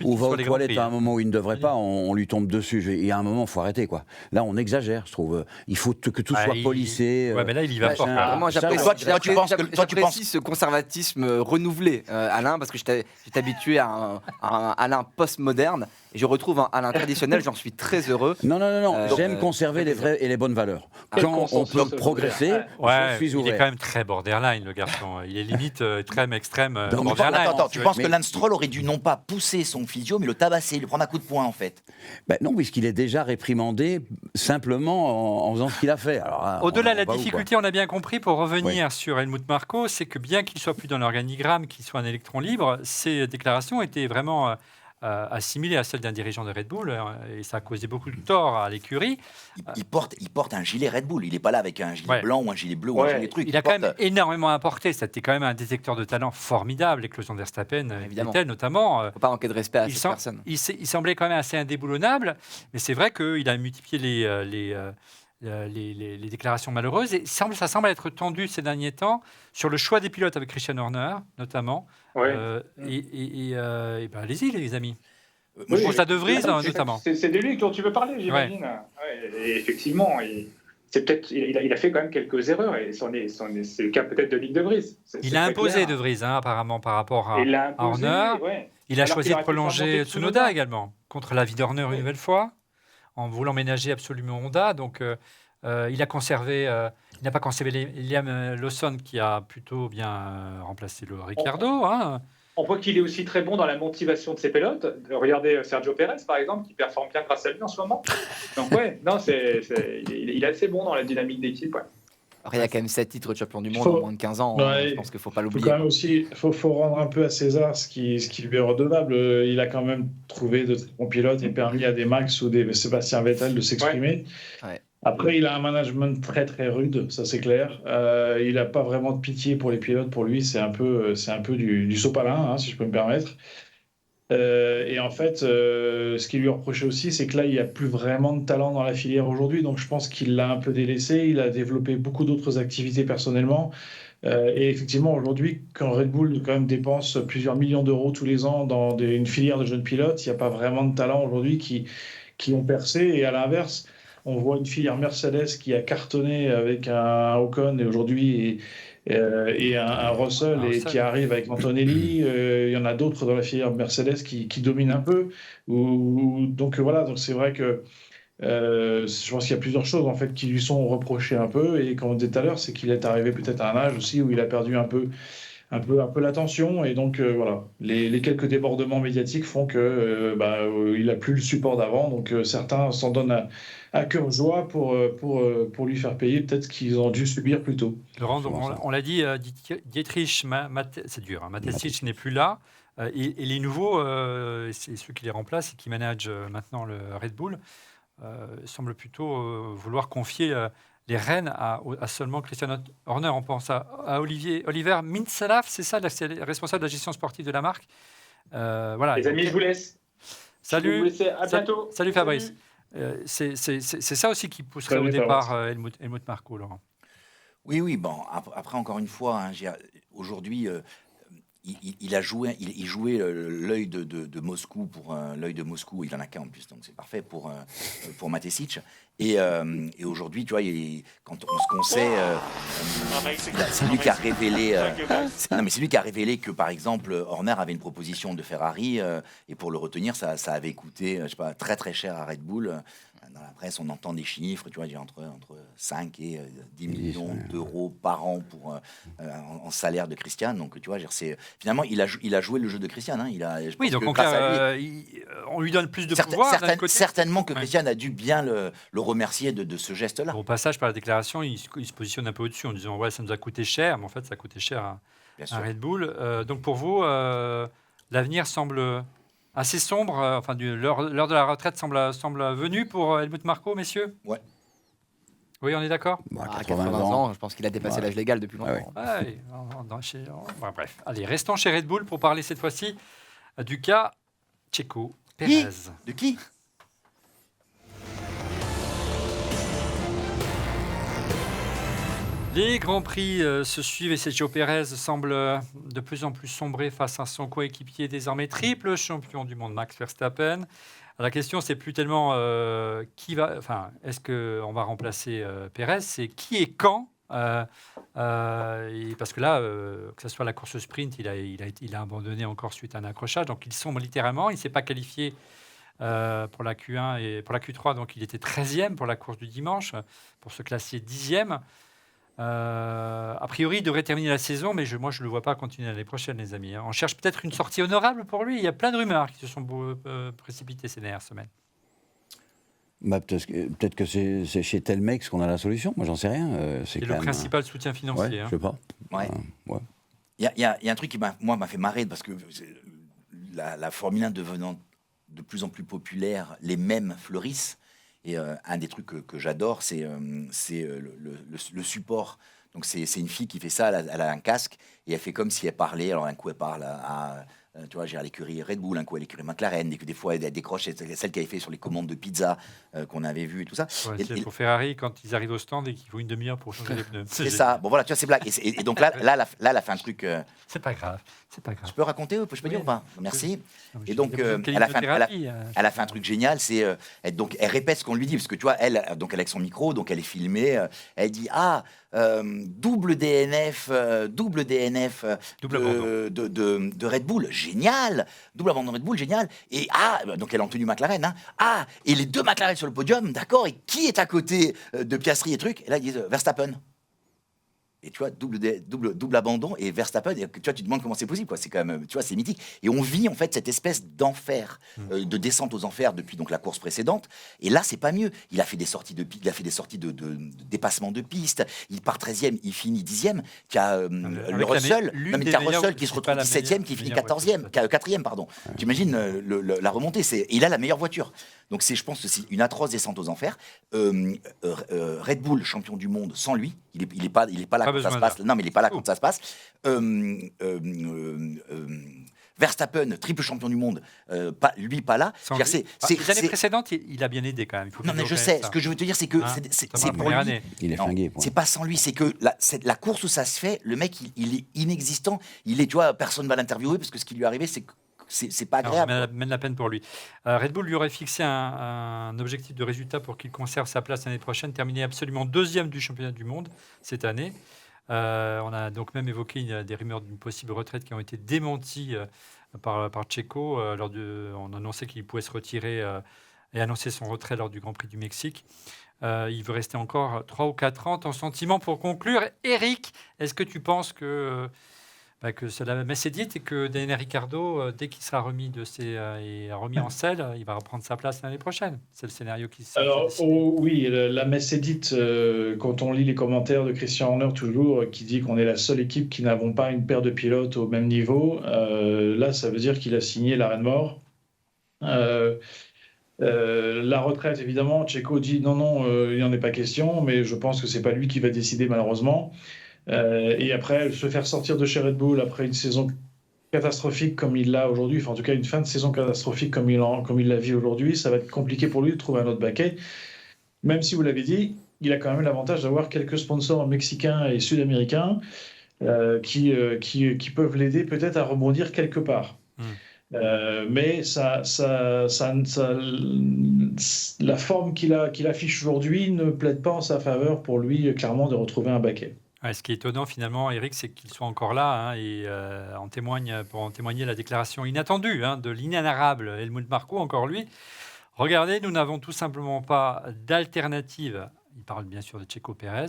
ou va aux toilettes à un moment où il ne devrait pas, on lui tombe dessus. Et à un moment, il faut arrêter, quoi. Là, on exagère, je trouve. Il faut que tout soit policé. Ouais, mais là, il y va fort. Moi, j'apprécie ce conservatisme renouvelé. désolé, Alain, parce que j'étais habitué à un Alain post-moderne, et je retrouve un Alain traditionnel, j'en suis très heureux. Non, j'aime conserver les vraies et les bonnes valeurs. Quand on peut progresser, je suis ouvert. Il est quand même très borderline, le garçon. Il est limite extrême Donc, borderline. attends, tu penses que Lance Stroll aurait dû non pas pousser son physio, mais le tabasser, lui prendre un coup de poing, en fait? Non, puisqu'il est déjà réprimandé simplement en faisant ce qu'il a fait. Au-delà de la difficulté, on a bien compris, pour revenir sur Helmut Marko, c'est que bien qu'il soit plus dans l'organigramme, qu'il soit un électron libre, ses déclarations étaient vraiment assimilées à celles d'un dirigeant de Red Bull, et ça a causé beaucoup de tort à l'écurie. Il porte un gilet Red Bull. Il n'est pas là avec un gilet blanc ou un gilet bleu ou un gilet truc. Il a quand même énormément apporté. C'était quand même un détecteur de talent formidable, l'éclosion de Verstappen, Vettel notamment. Il ne faut pas manquer de respect à cette personne. Il semblait quand même assez indéboulonnable, mais c'est vrai qu'il a multiplié les déclarations malheureuses. Et ça semble être tendu ces derniers temps sur le choix des pilotes avec Christian Horner, notamment. Allez-y, les amis. Pour ça De Vries, notamment. C'est de lui dont tu veux parler, j'imagine. Et effectivement, il a fait quand même quelques erreurs. Et c'est le cas peut-être de Nick De Vries. Il a imposé De Vries, apparemment, par rapport à Horner. Il a choisi de prolonger Tsunoda également, contre l'avis d'Horner une nouvelle fois, en voulant ménager absolument Honda. Donc, il n'a pas conservé Liam Lawson, qui a plutôt bien remplacé le Ricciardo. On voit qu'il est aussi très bon dans la motivation de ses pilotes. Regardez Sergio Pérez, par exemple, qui performe bien grâce à lui en ce moment. Donc, il est assez bon dans la dynamique d'équipe. Après, il y a quand même 7 titres de champion du monde en moins de 15 ans. Je pense qu'il ne faut pas l'oublier. Il faut rendre un peu à César ce qui lui est redevable. Il a quand même trouvé de très bons pilotes et permis à des Max ou des Sébastien Vettel de s'exprimer. Ouais. Après, il a un management très très rude, ça c'est clair. Il n'a pas vraiment de pitié pour les pilotes. Pour lui, c'est un peu du sopalin, si je peux me permettre. Et en fait, ce qui lui reprochait aussi, c'est que là, il n'y a plus vraiment de talent dans la filière aujourd'hui. Donc, je pense qu'il l'a un peu délaissé. Il a développé beaucoup d'autres activités personnellement. Et effectivement, aujourd'hui, quand Red Bull quand même dépense plusieurs millions d'euros tous les ans dans une filière de jeunes pilotes, il n'y a pas vraiment de talent aujourd'hui qui ont percé. Et à l'inverse, on voit une filière Mercedes qui a cartonné avec un Ocon et aujourd'hui et un Russell et qui arrive avec Antonelli. Il y en a d'autres dans la filière Mercedes qui dominent un peu. Donc c'est vrai que je pense qu'il y a plusieurs choses en fait qui lui sont reprochées un peu. Et comme on disait tout à l'heure, c'est qu'il est arrivé peut-être à un âge aussi où il a perdu un peu l'attention. Et donc les quelques débordements médiatiques font que il n'a plus le support d'avant. Donc certains s'en donnent à cœur joie pour lui faire payer peut-être ce qu'ils ont dû subir plus tôt. Laurent, on l'a dit, Dietrich, c'est dur, Mateschitz n'est plus là. Et les nouveaux, c'est ceux qui les remplacent et qui managent maintenant le Red Bull, semblent plutôt vouloir confier les rênes à seulement Christian Horner. On pense à Oliver Mintzlaff, c'est ça, c'est le responsable de la gestion sportive de la marque. Les amis, je vous laisse. Salut. À bientôt. Salut Fabrice. C'est ça aussi qui pousserait au départ Helmut Marko, Laurent. Oui. Bon, après, encore une fois, aujourd'hui, il jouait l'œil de Moscou pour l'œil de Moscou. Il en a qu'un en plus, donc c'est parfait pour Mateschitz. Et aujourd'hui, tu vois, quand on sait, c'est lui qui a révélé. C'est lui qui a révélé que, par exemple, Horner avait une proposition de Ferrari et pour le retenir, ça avait coûté, je sais pas, très très cher à Red Bull. Dans la presse, on entend des chiffres, tu vois, entre 5 et 10 millions d'euros par an en salaire de Christian. Donc, tu vois, finalement, il a joué le jeu de Christian. Donc on lui donne plus de pouvoir. Certainement que Christian a dû bien le remercier de ce geste-là. Au passage, par la déclaration, il se positionne un peu au-dessus en disant ça nous a coûté cher, mais en fait, ça a coûté cher à Red Bull. Donc pour vous, l'avenir semble assez sombre, l'heure de la retraite semble venue pour Helmut Marko, messieurs. Ouais. Oui, on est d'accord. 80 ans, je pense qu'il a dépassé l'âge légal depuis longtemps. Bref, allez, restons chez Red Bull pour parler cette fois-ci du cas Checo Pérez. De qui? Les Grands Prix se suivent et Sergio Pérez semble de plus en plus sombrer face à son coéquipier désormais triple champion du monde Max Verstappen. La question, c'est plus tellement est-ce qu'on va remplacer Pérez, c'est qui et quand Et parce que là, que ce soit la course sprint, il a abandonné encore suite à un accrochage. Donc ils sont littéralement, il ne s'est pas qualifié pour la Q1 et pour la Q3. Donc il était 13e pour la course du dimanche, pour se classer 10e. A priori, il devrait terminer la saison, mais moi, je ne le vois pas continuer l'année prochaine, les amis. On cherche peut-être une sortie honorable pour lui. Il y a plein de rumeurs qui se sont précipitées ces dernières semaines. Bah, peut-être que c'est chez Telmex qu'on a la solution. Moi, j'en sais rien. C'est le principal soutien financier. Ouais, je sais pas. Ouais. Ouais. Il y a un truc qui m'a fait marrer parce que la Formule 1 devenant de plus en plus populaire, les mèmes fleurissent. Et un des trucs que j'adore, c'est le support. Donc c'est une fille qui fait ça, elle a un casque et elle fait comme si elle parlait. Alors un coup elle parle tu vois, j'ai à l'écurie Red Bull, un coup à l'écurie McLaren, des fois elle décroche celle qu'elle avait fait sur les commandes de pizza qu'on avait vu et tout ça. Ouais, c'est pour Ferrari quand ils arrivent au stand et qu'il faut une demi-heure pour changer les pneus. C'est ça. Bon voilà, tu vois, c'est blague. Et donc là, elle a fait un truc. C'est pas grave. Je peux raconter, je peux dire ou pas? Merci. Et donc elle a fait un truc génial, c'est elle répète ce qu'on lui dit parce que tu vois, elle avec son micro, donc elle est filmée, elle dit double DNF de Red Bull, génial, double abandon de Red Bull, génial. Et donc elle est en tenue McLaren, et les deux McLaren sur le podium, d'accord. Et qui est à côté de Piastri et truc? Et là ils disent Verstappen. Et tu vois, double abandon et Verstappen, et tu vois, tu te demandes comment c'est possible, quoi. C'est quand même, tu vois, c'est mythique. Et on vit en fait cette espèce d'enfer, de descente aux enfers depuis donc la course précédente. Et là, c'est pas mieux. Il a fait des sorties de dépassement de piste. Il part 13e, il finit 10e. Tu as le Russell, Russell qui se retrouve 17e, qui finit 4e, pardon. Tu imagines la remontée, et il a la meilleure voiture. Donc je pense que c'est une atroce descente aux enfers. Red Bull, champion du monde, sans lui, il est pas là quand ça se passe. Non, mais il n'est pas là quand ça se passe. Verstappen, triple champion du monde, pas là. Les années précédentes, il a bien aidé quand même. Non, mais je sais. Ce que je veux te dire, c'est que c'est pour lui. Il est flingué. C'est pas sans lui, c'est que la course où ça se fait, le mec, il est inexistant. Tu vois, personne ne va l'interviewer parce que ce qui lui est arrivé, c'est pas agréable. Mène la peine pour lui. Red Bull lui aurait fixé un objectif de résultat pour qu'il conserve sa place l'année prochaine, terminer absolument 2e du championnat du monde cette année. On a donc même évoqué des rumeurs d'une possible retraite qui ont été démenties par Checo. On annonçait qu'il pouvait se retirer et annoncer son retrait lors du Grand Prix du Mexique. Il veut rester encore 3 ou 4 ans. Ton sentiment pour conclure, Eric, est-ce que tu penses que c'est la messe est dite et que Daniel Ricciardo, dès qu'il sera remis remis en selle, il va reprendre sa place l'année prochaine? C'est le scénario qui s'est oui, la messe est dite. Quand on lit les commentaires de Christian Horner toujours, qui dit qu'on est la seule équipe qui n'avons pas une paire de pilotes au même niveau, là, ça veut dire qu'il a signé l'arrêt de mort. La retraite, évidemment, Checo dit non, il n'en est pas question, mais je pense que c'est pas lui qui va décider malheureusement. Et après, se faire sortir de chez Red Bull après une saison catastrophique comme il l'a aujourd'hui, enfin en tout cas une fin de saison catastrophique comme il la vit aujourd'hui, ça va être compliqué pour lui de trouver un autre baquet. Même si vous l'avez dit, il a quand même l'avantage d'avoir quelques sponsors mexicains et sud-américains qui peuvent l'aider peut-être à rebondir quelque part. Mais la forme qu'il affiche aujourd'hui ne plaide pas en sa faveur pour lui, clairement, de retrouver un baquet. Ce qui est étonnant finalement, Eric, c'est qu'il soit encore là et pour en témoigner la déclaration inattendue de l'inénarrable Helmut Marko, encore lui. Regardez, nous n'avons tout simplement pas d'alternative. Il parle bien sûr de Checo Pérez.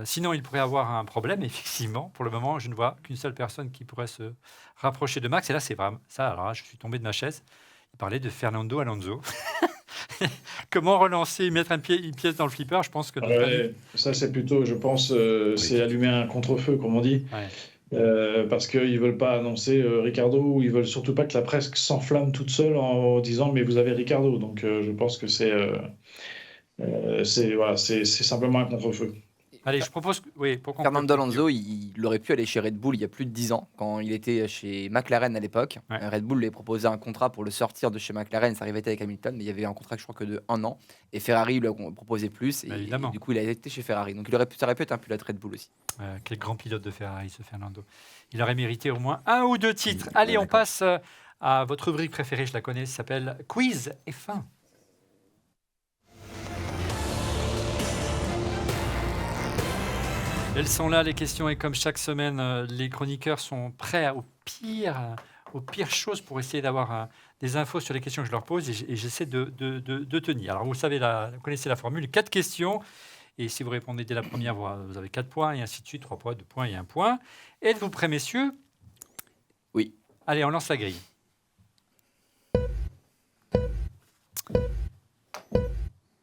Sinon, il pourrait avoir un problème, effectivement. Pour le moment, je ne vois qu'une seule personne qui pourrait se rapprocher de Max. Et là, c'est vraiment ça. Alors là, je suis tombé de ma chaise. Il parlait de Fernando Alonso. Comment relancer, mettre une pièce dans le flipper? Je pense que ça c'est plutôt, je pense, c'est allumer un contre-feu, comme on dit, parce qu'ils veulent pas annoncer Ricciardo, ou ils veulent surtout pas que la presse s'enflamme toute seule en disant mais vous avez Ricciardo. Donc je pense que c'est simplement un contre-feu. Allez, je propose pour Fernando Alonso, il aurait pu aller chez Red Bull il y a plus de 10 ans, quand il était chez McLaren à l'époque. Red Bull lui a proposé un contrat pour le sortir de chez McLaren, ça arrivait avec Hamilton, mais il y avait un contrat, je crois, que de 1 an. Et Ferrari lui a proposé plus, et du coup, il a été chez Ferrari. Donc, ça aurait pu être un pilote Red Bull aussi. Quel grand pilote de Ferrari, ce Fernando. Il aurait mérité au moins 1 ou 2 titres. Allez, on passe à votre rubrique préférée, je la connais, ça s'appelle Quiz F1. Elles sont là, les questions, et comme chaque semaine, les chroniqueurs sont prêts aux pires choses pour essayer d'avoir des infos sur les questions que je leur pose, et j'essaie de tenir. Alors vous savez, vous connaissez la formule, 4 questions, et si vous répondez dès la première, vous avez 4 points, et ainsi de suite, 3 points, 2 points et 1 point. Êtes-vous prêts, messieurs? Oui. Allez, on lance la grille.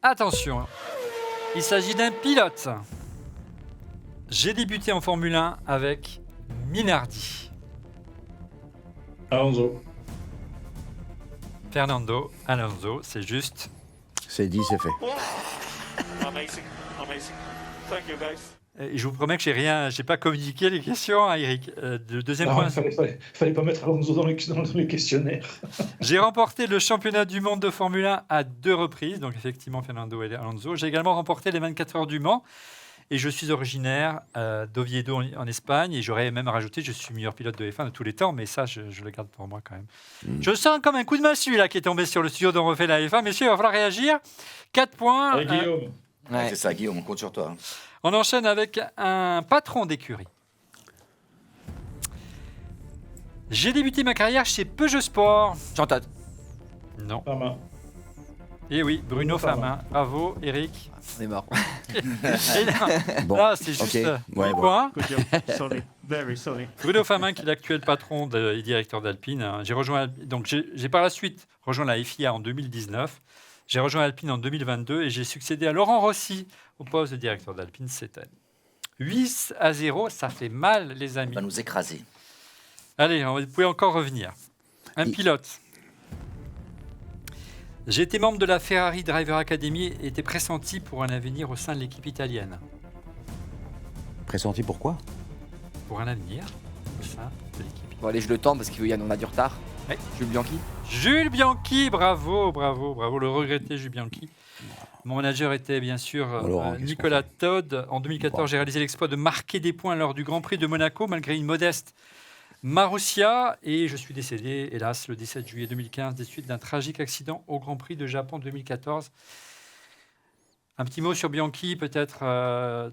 Attention, il s'agit d'un pilote. J'ai débuté en Formule 1 avec Minardi. Alonso. Fernando Alonso, c'est juste. C'est dit, c'est fait. Amazing, amazing. Thank you, guys. Et je vous promets que j'ai pas communiqué les questions, hein, Eric. Le deuxième Non, point. fallait pas mettre Alonso dans les questionnaires. J'ai remporté le championnat du monde de Formule 1 à 2 reprises, donc effectivement Fernando et Alonso. J'ai également remporté les 24 heures du Mans, et je suis originaire d'Oviedo en Espagne, et j'aurais même rajouté je suis meilleur pilote de F1 de tous les temps, mais ça je le garde pour moi quand même. Je sens comme un coup de massue là qui est tombé sur le studio dont on refait la F1. Messieurs, il va falloir réagir. 4 points. Allez, Guillaume. Ouais. C'est ça, Guillaume, on compte sur toi. Hein. On enchaîne avec un patron d'écurie. J'ai débuté ma carrière chez Peugeot Sport. Jean Todt. Non. Fama. Et oui, Bruno Bruno Fama. Fama. Bravo, Eric. On est mort. Et là, Bon, là, c'est juste ok. Ouais, un bon. point. Good job. Solid. Very solid. Bruno Fama, qui est l'actuel patron et directeur d'Alpine. J'ai rejoint, donc j'ai par la suite rejoint la FIA en 2019. J'ai rejoint Alpine en 2022 et j'ai succédé à Laurent Rossi au poste de directeur d'Alpine cette année. 8-0, ça fait mal, les Il amis. va nous écraser. Allez, vous pouvez encore revenir. Un pilote. J'ai été membre de la Ferrari Driver Academy et était pressenti pour un avenir au sein de l'équipe italienne. Pressenti pourquoi? Pour un avenir au sein de l'équipe. Bon, allez, je le tente parce qu'il y a on a du retard. Ouais. Jules Bianchi. Jules Bianchi, bravo, le regretté Jules Bianchi. Mon manager était bien sûr Laurent, qu'est-ce Nicolas qu'on Todd. En 2014, j'ai réalisé l'exploit de marquer des points lors du Grand Prix de Monaco, malgré une modeste Marussia. Et je suis décédé, hélas, le 17 juillet 2015, des suites d'un tragique accident au Grand Prix de Japon 2014. Un petit mot sur Bianchi, peut-être,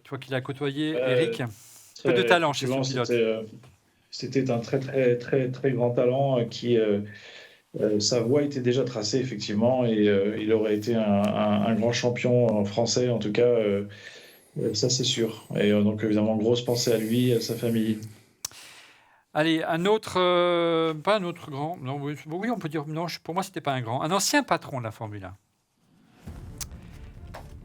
toi qui l'as côtoyé, Eric. Peu de talent chez ce pilote. C'était un très, très, très, très grand talent qui... sa voie était déjà tracée, effectivement, et il aurait été un grand champion français, en tout cas, ça c'est sûr. Et donc, évidemment, grosse pensée à lui et à sa famille. Allez, un autre, pas un autre grand, non, oui, on peut dire, non, pour moi, c'était pas un grand, un ancien patron de la Formule 1.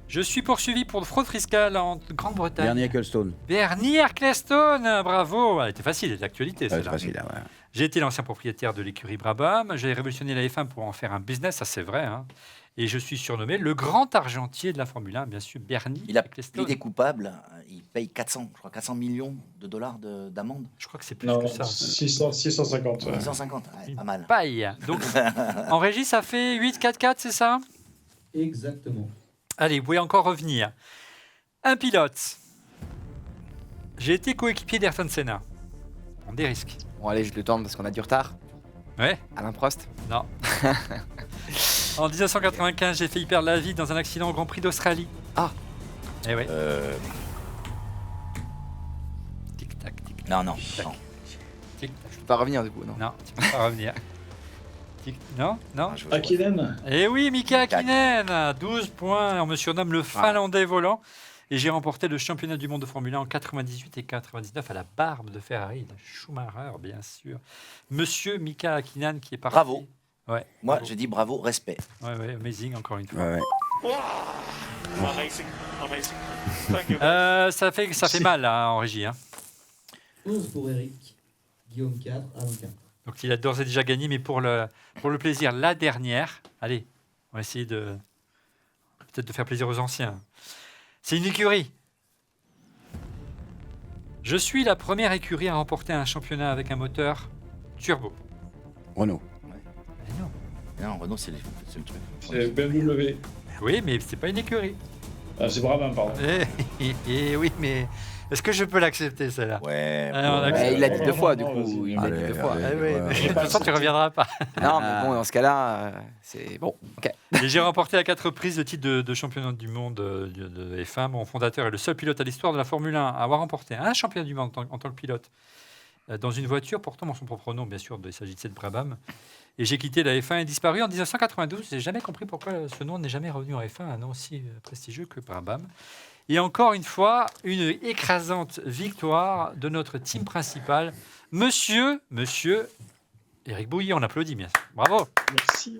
Je suis poursuivi pour fraude fiscale en Grande-Bretagne. Bernie Ecclestone. Bernie Ecclestone, bravo. Elle était facile, elle était d'actualité. Ouais, celle-là. c'est facile, là, ouais. J'ai été l'ancien propriétaire de l'écurie Brabham. J'ai révolutionné la F1 pour en faire un business, ça c'est vrai. Hein. Et je suis surnommé le grand argentier de la Formule 1, bien sûr, Bernie Il a Ecclestone. plaidé coupable. Il paye 400 millions de dollars d'amende. Je crois que c'est plus Non, que ça. 650. Ouais. 650, ouais, pas mal. Paille. Donc, en régie, ça fait 8-4-4, c'est ça? Exactement. Allez, vous pouvez encore revenir. Un pilote. J'ai été coéquipier d'Ayrton Senna. On des risques. Bon, allez, je le tente parce qu'on a du retard. Ouais. Alain Prost. Non. En 1995, j'ai failli perdre la vie dans un accident au Grand Prix d'Australie. Ah. Eh oui. Tic-tac, tic-tac. Non, non. Je peux pas revenir du coup, non. Non, tu peux pas revenir. Non, non. Ah, je veux- Hakkinen. Eh oui, Mika Hakkinen, 12 points. On me surnomme le Finlandais volant. Et j'ai remporté le championnat du monde de Formule 1 en 98 et 99 à la barbe de Ferrari, de Schumacher, bien sûr. Monsieur Mika Hakkinen qui est parti. Bravo. Ouais, Moi, bravo. je dis bravo, respect. Ouais, amazing, encore une fois. Ouais, ouais. Amazing, amazing. Thank you, guys. Ça fait mal là, en régie. Hein. 11 pour Eric. Guillaume 4, Alain 4. Donc il a d'ores et déjà gagné, mais pour le plaisir, la dernière. Allez, on va essayer peut-être de faire plaisir aux anciens. C'est une écurie. Je suis la première écurie à remporter un championnat avec un moteur turbo. Renault. Mais non. Non, Renault, c'est le truc. C'est BMW. Oui, mais c'est pas une écurie. C'est Brabham, pardon. Oui, mais est-ce que je peux l'accepter, celle-là? Ouais. Il l'a dit 2 fois, du Non, coup. vas-y. Il l'a dit 2 fois. Ah oui, mais de toute façon, tu ne reviendras pas. Non, mais bon, dans ce cas-là, c'est bon. Ok. Et j'ai remporté à 4 reprises le titre de championnat du monde de F1. Mon fondateur est le seul pilote à l'histoire de la Formule 1 à avoir remporté un championnat du monde en tant que pilote dans une voiture portant son propre nom, bien sûr, il s'agissait de Brabham. Et j'ai quitté la F1 et disparu en 1992. J'ai jamais compris pourquoi ce nom n'est jamais revenu en F1, un nom aussi prestigieux que Brabham. Et encore une fois, une écrasante victoire de notre team principal, Monsieur Éric Bouilly. On applaudit, bien sûr. Bravo. Merci.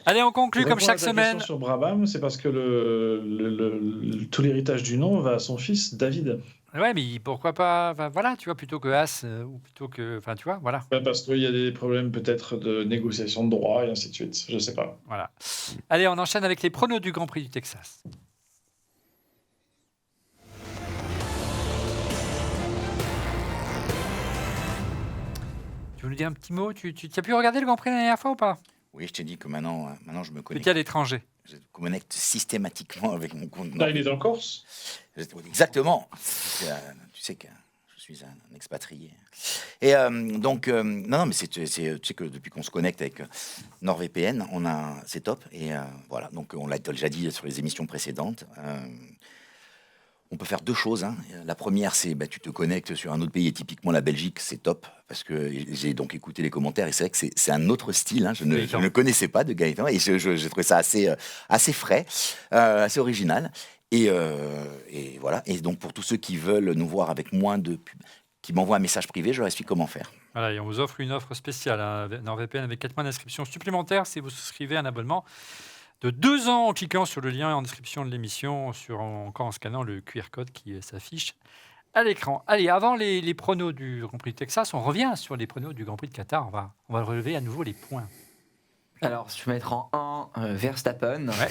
Allez, on conclut Pour comme répondre chaque à ta semaine. question sur Brabham, c'est parce que tout l'héritage du nom va à son fils David. Ouais, mais pourquoi pas, voilà, tu vois, plutôt que As, ou plutôt que, tu vois, voilà. Parce qu'il y a des problèmes peut-être de négociation de droits et ainsi de suite. Je sais pas. Voilà. Allez, on enchaîne avec les pronos du Grand Prix du Texas. Tu veux nous dire un petit mot? Tu as pu regarder le Grand Prix la dernière fois ou pas? Oui, je t'ai dit que maintenant je me Tu connecte. étais à l'étranger. Je me connecte systématiquement avec mon compte. Là, il est en Corse. Exactement. Tu sais que je suis un expatrié. Et donc, non, mais tu sais que depuis qu'on se connecte avec NordVPN, c'est top. Et voilà, donc on l'a déjà dit sur les émissions précédentes. On peut faire 2 choses. Hein. La première, c'est tu te connectes sur un autre pays, et typiquement la Belgique, c'est top, parce que j'ai donc écouté les commentaires, et c'est vrai que c'est un autre style. Hein. Je ne connaissais pas de Gaëtan, et j'ai trouvé ça assez frais, assez original. Et voilà. Et donc, pour tous ceux qui veulent nous voir avec moins de pubs, qui m'envoient un message privé, je leur explique comment faire. Voilà, et on vous offre une offre spéciale, hein, NordVPN, avec 4 mois d'inscription supplémentaire si vous souscrivez un abonnement de 2 ans en cliquant sur le lien en description de l'émission, encore en scannant le QR code qui s'affiche à l'écran. Allez, avant les pronos du Grand Prix de Texas, on revient sur les pronos du Grand Prix de Qatar. On va relever à nouveau les points. Alors, je vais mettre en 1 Verstappen, Ouais.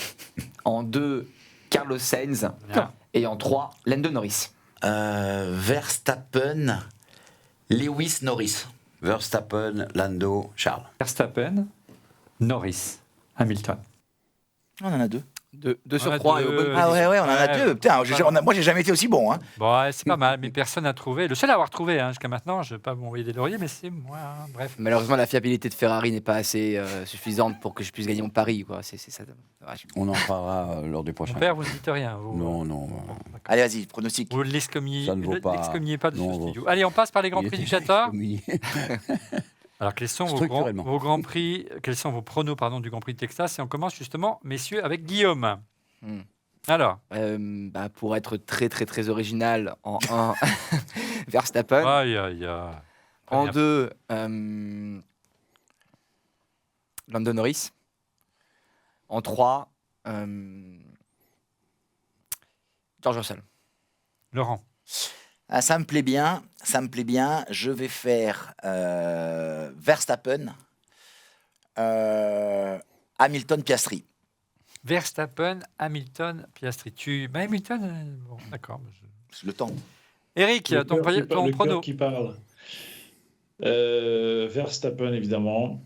en 2 Carlos Sainz, Bien. et en 3 Lando Norris. Verstappen, Lewis, Norris. Verstappen, Lando, Charles. Verstappen, Norris, Hamilton. On en a 2. 2 sur On a 3 et deux. au bon Ah ouais, on en a Ouais. 2. Putain, moi, j'ai jamais été aussi bon. Hein. Bon, ouais, c'est pas mal, mais personne n'a trouvé. Le seul à avoir trouvé jusqu'à maintenant, je ne vais pas m'envoyer des lauriers, mais c'est moi. Bref. Malheureusement, la fiabilité de Ferrari n'est pas assez suffisante pour que je puisse gagner mon pari. Quoi. C'est ça. dommage. On en parlera lors du Mon prochain. père, vous ne dites rien. Non. D'accord. Allez, vas-y, pronostic. Vous ne l'excommuniez Ça ne vaut pas. l'excommuniez pas de Non, ce on studio. Allez, on passe par les Grands Il Prix du était Qatar. excommunié. Alors, quels sont Structurellement. vos Grands Prix, quels sont vos pronos du Grand Prix de Texas? Et on commence justement, messieurs, avec Guillaume. Alors, Pour être très très très original, en 1 Verstappen, aïe. en bien. 2 Lando Norris, en 3 George Russell. Laurent. Ah, ça me plaît bien. Je vais faire Verstappen, Hamilton, Piastri. Verstappen, Hamilton, Piastri. Hamilton, bon, d'accord. Le temps. Eric, ton le prono. cœur qui parle. Verstappen, évidemment.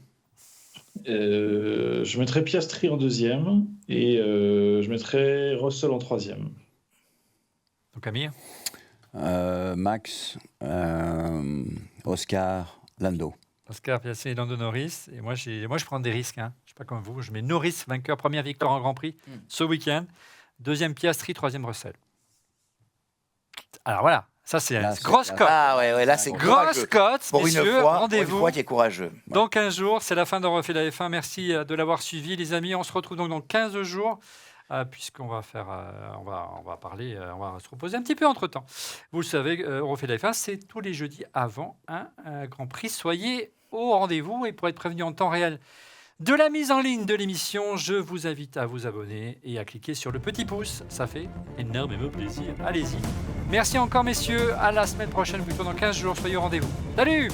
Je mettrai Piastri en 2e et je mettrai Russell en 3e. Donc, Camille. Max, Oscar, Lando. Oscar Piastri et Lando Norris. Et moi, je prends des risques. Je ne sais pas comme vous. Je mets Norris, vainqueur, première victoire en Grand Prix ce week-end. 2e Piastri, 3e Russell. Alors voilà, ça c'est Là, une c'est- grosse là, cote. Ah ouais, là c'est Grosse courageux. cote, Pour une messieurs. fois, Rendez-vous qui est courageux. dans 15 jours. C'est la fin d'On refait la F1. Merci de l'avoir suivi, les amis. On se retrouve donc dans 15 jours. Puisqu'on va faire, on va parler, on va se reposer un petit peu entre temps. Vous le savez, On refait la F1, c'est tous les jeudis avant un Grand Prix. Soyez au rendez-vous et pour être prévenu en temps réel de la mise en ligne de l'émission, je vous invite à vous abonner et à cliquer sur le petit pouce. Ça fait énormément plaisir. Allez-y. Merci encore, messieurs. À la semaine prochaine, plutôt dans 15 jours. Soyez au rendez-vous. Salut!